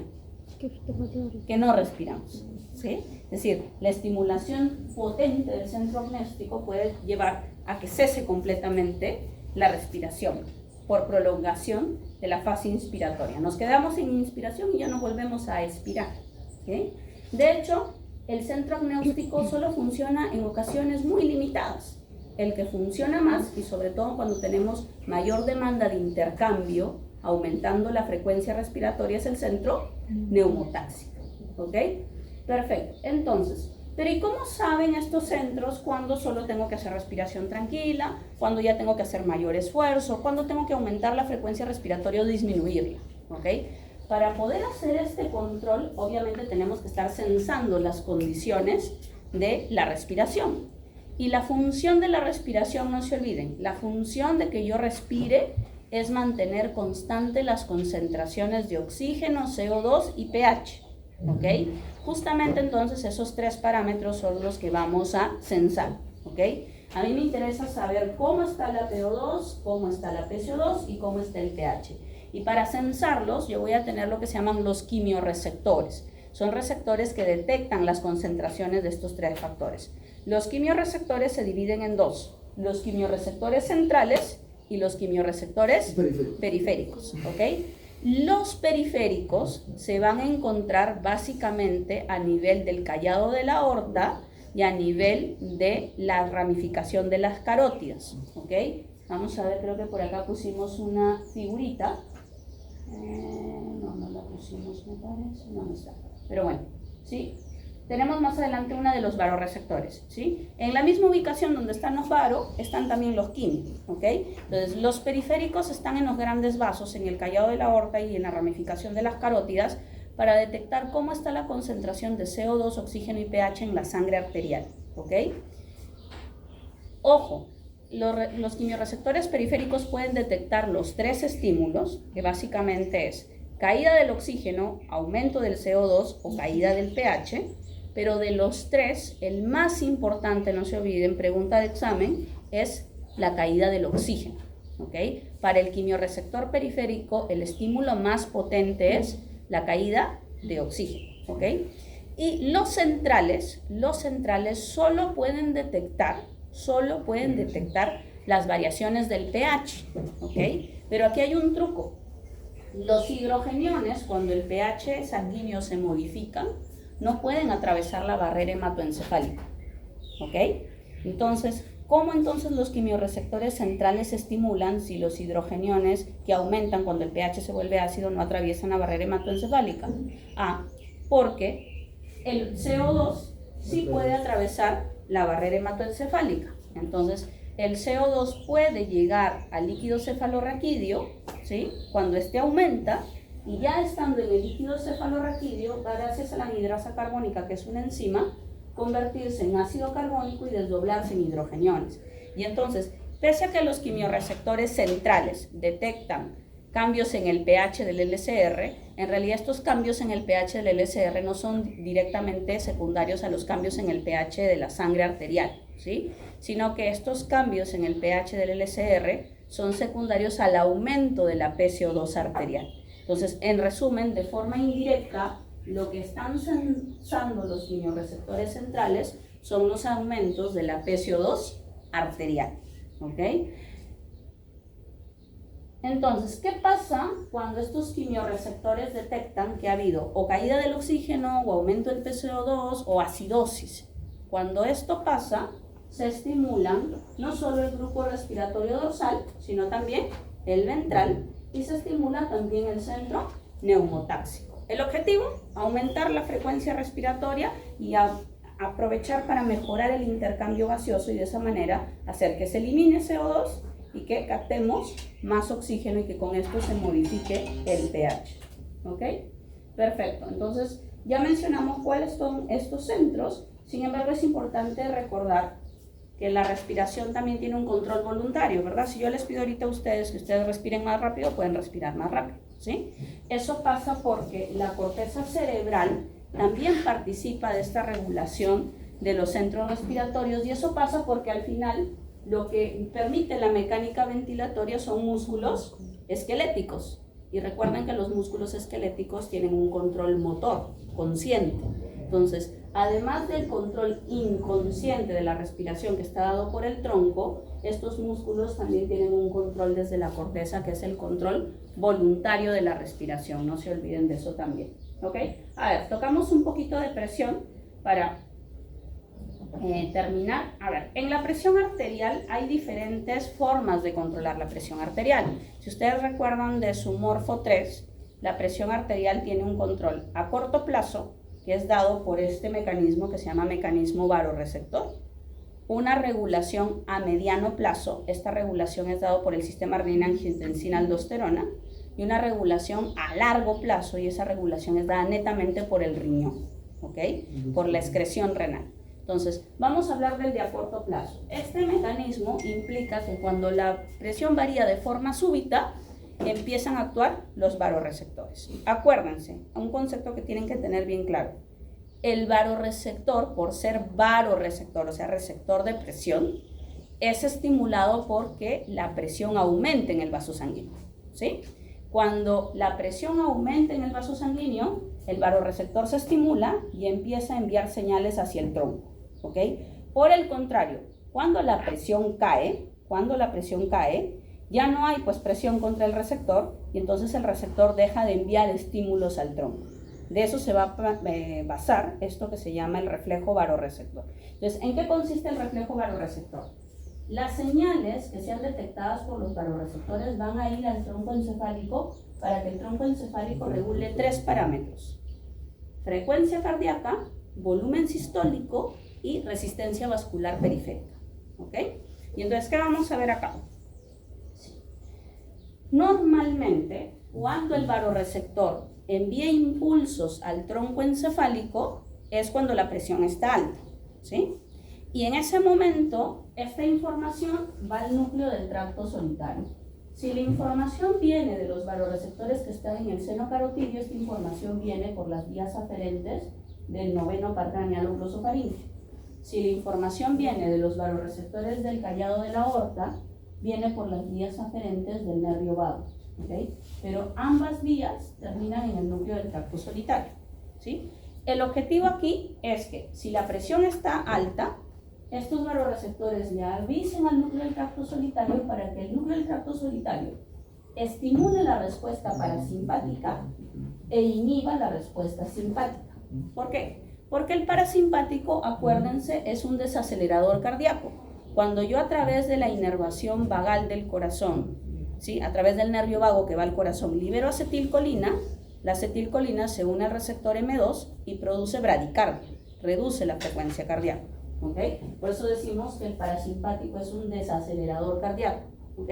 A: Que no respiramos. ¿Sí? Es decir, la estimulación potente del centro apnéustico puede llevar a que cese completamente la respiración por prolongación de la fase inspiratoria. Nos quedamos en inspiración y ya no volvemos a expirar. ¿Sí? De hecho, el centro apnéustico solo funciona en ocasiones muy limitadas. El que funciona más, y sobre todo cuando tenemos mayor demanda de intercambio, aumentando la frecuencia respiratoria, es el centro neumotáxico. ¿Ok? Perfecto. Entonces, pero ¿y cómo saben estos centros cuándo solo tengo que hacer respiración tranquila, cuándo ya tengo que hacer mayor esfuerzo, cuándo tengo que aumentar la frecuencia respiratoria o disminuirla? ¿Ok? Para poder hacer este control, obviamente tenemos que estar censando las condiciones de la respiración. Y la función de la respiración, no se olviden, la función de que yo respire es mantener constante las concentraciones de oxígeno, CO2 y pH. ¿Ok? Justamente entonces esos tres parámetros son los que vamos a censar. ¿Ok? A mí me interesa saber cómo está la PO2, cómo está la PCO2 y cómo está el pH. Y para censarlos yo voy a tener lo que se llaman los quimiorreceptores. Son receptores que detectan las concentraciones de estos tres factores. Los quimiorreceptores se dividen en dos: los quimiorreceptores centrales y los quimiorreceptores periféricos. ¿Ok? Los periféricos se van a encontrar básicamente a nivel del callado de la aorta y a nivel de la ramificación de las carótidas. ¿Ok? Vamos a ver, creo que por acá pusimos una figurita. No la pusimos, me parece. No está. Pero bueno, ¿sí? Tenemos más adelante una de los varoreceptores, ¿sí? En la misma ubicación donde están los varo, están también los químicos, ¿ok? Entonces, los periféricos están en los grandes vasos, en el callado de la aorta y en la ramificación de las carótidas, para detectar cómo está la concentración de CO2, oxígeno y pH en la sangre arterial, ¿ok? Ojo, los quimiorreceptores periféricos pueden detectar los tres estímulos, que básicamente es caída del oxígeno, aumento del CO2 o caída del pH, pero de los tres, el más importante, no se olviden, pregunta de examen, es la caída del oxígeno. ¿Ok? Para el quimiorreceptor periférico, el estímulo más potente es la caída de oxígeno. ¿Ok? Y los centrales solo pueden detectar las variaciones del pH. ¿Ok? Pero aquí hay un truco. Los hidrogeniones, cuando el pH sanguíneo se modifica, no pueden atravesar la barrera hematoencefálica. ¿Ok? Entonces, ¿cómo entonces los quimiorreceptores centrales se estimulan si los hidrogeniones que aumentan cuando el pH se vuelve ácido no atraviesan la barrera hematoencefálica? Porque el CO2 sí puede atravesar la barrera hematoencefálica. Entonces, el CO2 puede llegar al líquido cefalorraquídeo, ¿sí? Cuando este aumenta, y ya estando en el líquido cefalorraquídeo, gracias a la anhidrasa carbónica, que es una enzima, convertirse en ácido carbónico y desdoblarse en hidrogeniones. Y entonces, pese a que los quimiorreceptores centrales detectan cambios en el pH del LCR, en realidad estos cambios en el pH del LCR no son directamente secundarios a los cambios en el pH de la sangre arterial. ¿sí? Sino que estos cambios en el pH del LCR son secundarios al aumento de la PCO2 arterial. Entonces, en resumen, de forma indirecta, lo que están sensando los quimiorreceptores centrales son los aumentos de la PCO2 arterial, ¿ok? Entonces, ¿qué pasa cuando estos quimiorreceptores detectan que ha habido o caída del oxígeno, o aumento del PCO2, o acidosis? Cuando esto pasa, se estimulan no solo el grupo respiratorio dorsal, sino también el ventral, y se estimula también el centro neumotáxico. El objetivo, aumentar la frecuencia respiratoria y aprovechar para mejorar el intercambio gaseoso, y de esa manera hacer que se elimine CO2 y que captemos más oxígeno, y que con esto se modifique el pH. ¿Ok? Perfecto. Entonces, ya mencionamos cuáles son estos centros. Sin embargo, es importante recordar que la respiración también tiene un control voluntario, ¿verdad? Si yo les pido ahorita a ustedes que ustedes respiren más rápido, pueden respirar más rápido, ¿sí? Eso pasa porque la corteza cerebral también participa de esta regulación de los centros respiratorios, y eso pasa porque al final lo que permite la mecánica ventilatoria son músculos esqueléticos. Y recuerden que los músculos esqueléticos tienen un control motor consciente. Entonces, además del control inconsciente de la respiración que está dado por el tronco, estos músculos también tienen un control desde la corteza, que es el control voluntario de la respiración. No se olviden de eso también. ¿Ok? A ver, tocamos un poquito de presión para terminar. A ver, en la presión arterial hay diferentes formas de controlar la presión arterial. Si ustedes recuerdan de su Morfo 3, la presión arterial tiene un control a corto plazo, que es dado por este mecanismo que se llama mecanismo varoreceptor. Una regulación a mediano plazo, esta regulación es dado por el sistema renina-angiotensina-aldosterona, y una regulación a largo plazo, y esa regulación es dada netamente por el riñón, ¿ok? Por la excreción renal. Entonces, vamos a hablar del de a corto plazo. Este mecanismo implica que cuando la presión varía de forma súbita, empiezan a actuar los varoreceptores. Acuérdense, un concepto que tienen que tener bien claro. El varoreceptor, por ser varoreceptor, o sea, receptor de presión, es estimulado porque la presión aumente en el vaso sanguíneo, ¿sí? Cuando la presión aumenta en el vaso sanguíneo, el varoreceptor se estimula y empieza a enviar señales hacia el tronco, ¿ok? Por el contrario, cuando la presión cae, ya no hay pues presión contra el receptor, y entonces el receptor deja de enviar estímulos al tronco. De eso se va a basar esto que se llama el reflejo varoreceptor. Entonces, ¿en qué consiste el reflejo varoreceptor? Las señales que sean detectadas por los varoreceptores van a ir al tronco encefálico para que el tronco encefálico regule 3 parámetros: frecuencia cardíaca, volumen sistólico y resistencia vascular periférica. ¿Ok? Y entonces, ¿qué vamos a ver acá? Normalmente, cuando el varoreceptor envía impulsos al tronco encefálico, es cuando la presión está alta, ¿sí? Y en ese momento, esta información va al núcleo del tracto solitario. Si la información viene de los varoreceptores que están en el seno carotidio, esta información viene por las vías aferentes del noveno par craneal o glosofaríngeo. Si la información viene de los varoreceptores del callado de la aorta, viene por las vías aferentes del nervio vago, ¿okay? Pero ambas vías terminan en el núcleo del tracto solitario, ¿sí? El objetivo aquí es que si la presión está alta, estos varoreceptores le avisen al núcleo del tracto solitario para que el núcleo del tracto solitario estimule la respuesta parasimpática e inhiba la respuesta simpática. ¿Por qué? Porque el parasimpático, acuérdense, es un desacelerador cardíaco. Cuando yo a través de la inervación vagal del corazón, ¿sí?, a través del nervio vago que va al corazón, libero acetilcolina, la acetilcolina se une al receptor M2 y produce bradicardia, reduce la frecuencia cardíaca, ¿ok? Por eso decimos que el parasimpático es un desacelerador cardíaco, ¿ok?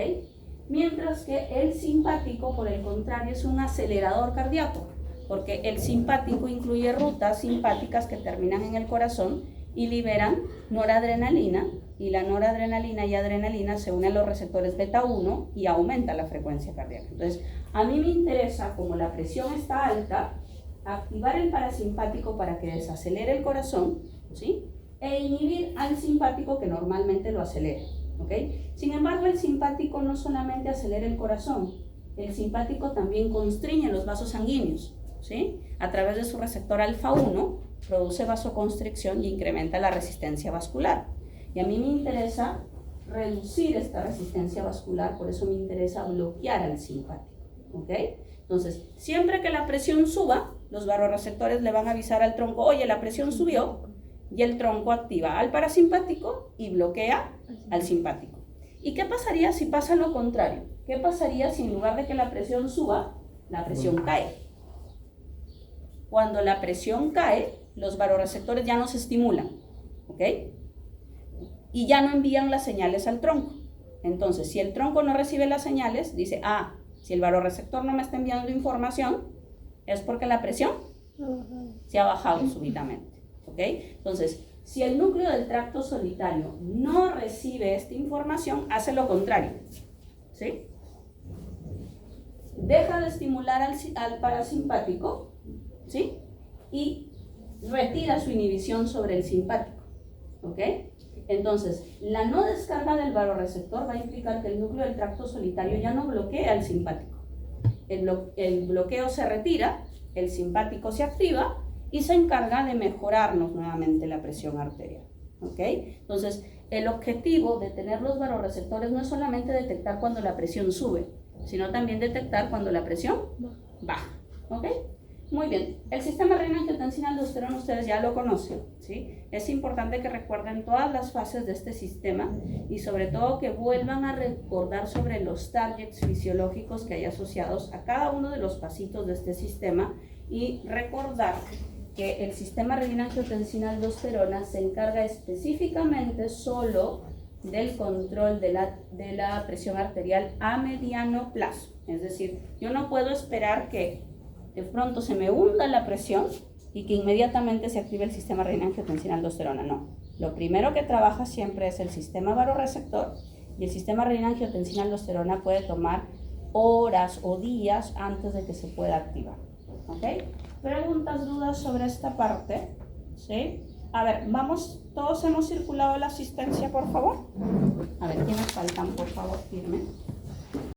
A: Mientras que el simpático, por el contrario, es un acelerador cardíaco, porque el simpático incluye rutas simpáticas que terminan en el corazón y liberan noradrenalina, y la noradrenalina y adrenalina se unen a los receptores beta 1 y aumenta la frecuencia cardíaca. Entonces, a mí me interesa, como la presión está alta, activar el parasimpático para que desacelere el corazón, ¿sí?, e inhibir al simpático que normalmente lo acelera. ¿Ok? Sin embargo, el simpático no solamente acelera el corazón, el simpático también constriñe los vasos sanguíneos, ¿sí? A través de su receptor alfa 1 produce vasoconstricción y incrementa la resistencia vascular. Y a mí me interesa reducir esta resistencia vascular, por eso me interesa bloquear al simpático. ¿Ok? Entonces, siempre que la presión suba, los vasoreceptores le van a avisar al tronco, oye, la presión subió, y el tronco activa al parasimpático y bloquea al simpático. ¿Y qué pasaría si pasa lo contrario? ¿Qué pasaría si en lugar de que la presión suba, la presión cae? Cuando la presión cae, los vasoreceptores ya no se estimulan, ¿ok? Y ya no envían las señales al tronco. Entonces, si el tronco no recibe las señales, dice, si el vasoreceptor no me está enviando información, es porque la presión se ha bajado súbitamente. ¿Ok? Entonces, si el núcleo del tracto solitario no recibe esta información, hace lo contrario, ¿sí? Deja de estimular al parasimpático, ¿sí? Y retira su inhibición sobre el simpático, ¿ok? Entonces, la no descarga del vasoreceptor va a implicar que el núcleo del tracto solitario ya no bloquea al simpático. El bloqueo se retira, el simpático se activa y se encarga de mejorarnos nuevamente la presión arterial. ¿Ok? Entonces, el objetivo de tener los vasoreceptores no es solamente detectar cuando la presión sube, sino también detectar cuando la presión baja. ¿Ok? Muy bien. El sistema renina-angiotensina-aldosterona ustedes ya lo conocen, ¿sí? Es importante que recuerden todas las fases de este sistema y sobre todo que vuelvan a recordar sobre los targets fisiológicos que hay asociados a cada uno de los pasitos de este sistema y recordar que el sistema renina-angiotensina-aldosterona se encarga específicamente solo del control de la presión arterial a mediano plazo. Es decir, yo no puedo esperar que de pronto se me hunda la presión y que inmediatamente se active el sistema renina-angiotensina-aldosterona. No. Lo primero que trabaja siempre es el sistema vasoreceptor y el sistema renina-angiotensina-aldosterona puede tomar horas o días antes de que se pueda activar. ¿Ok? ¿Preguntas, dudas sobre esta parte? ¿Sí? A ver, vamos, todos hemos circulado la asistencia, por favor. A ver, ¿quiénes faltan, por favor? Firme.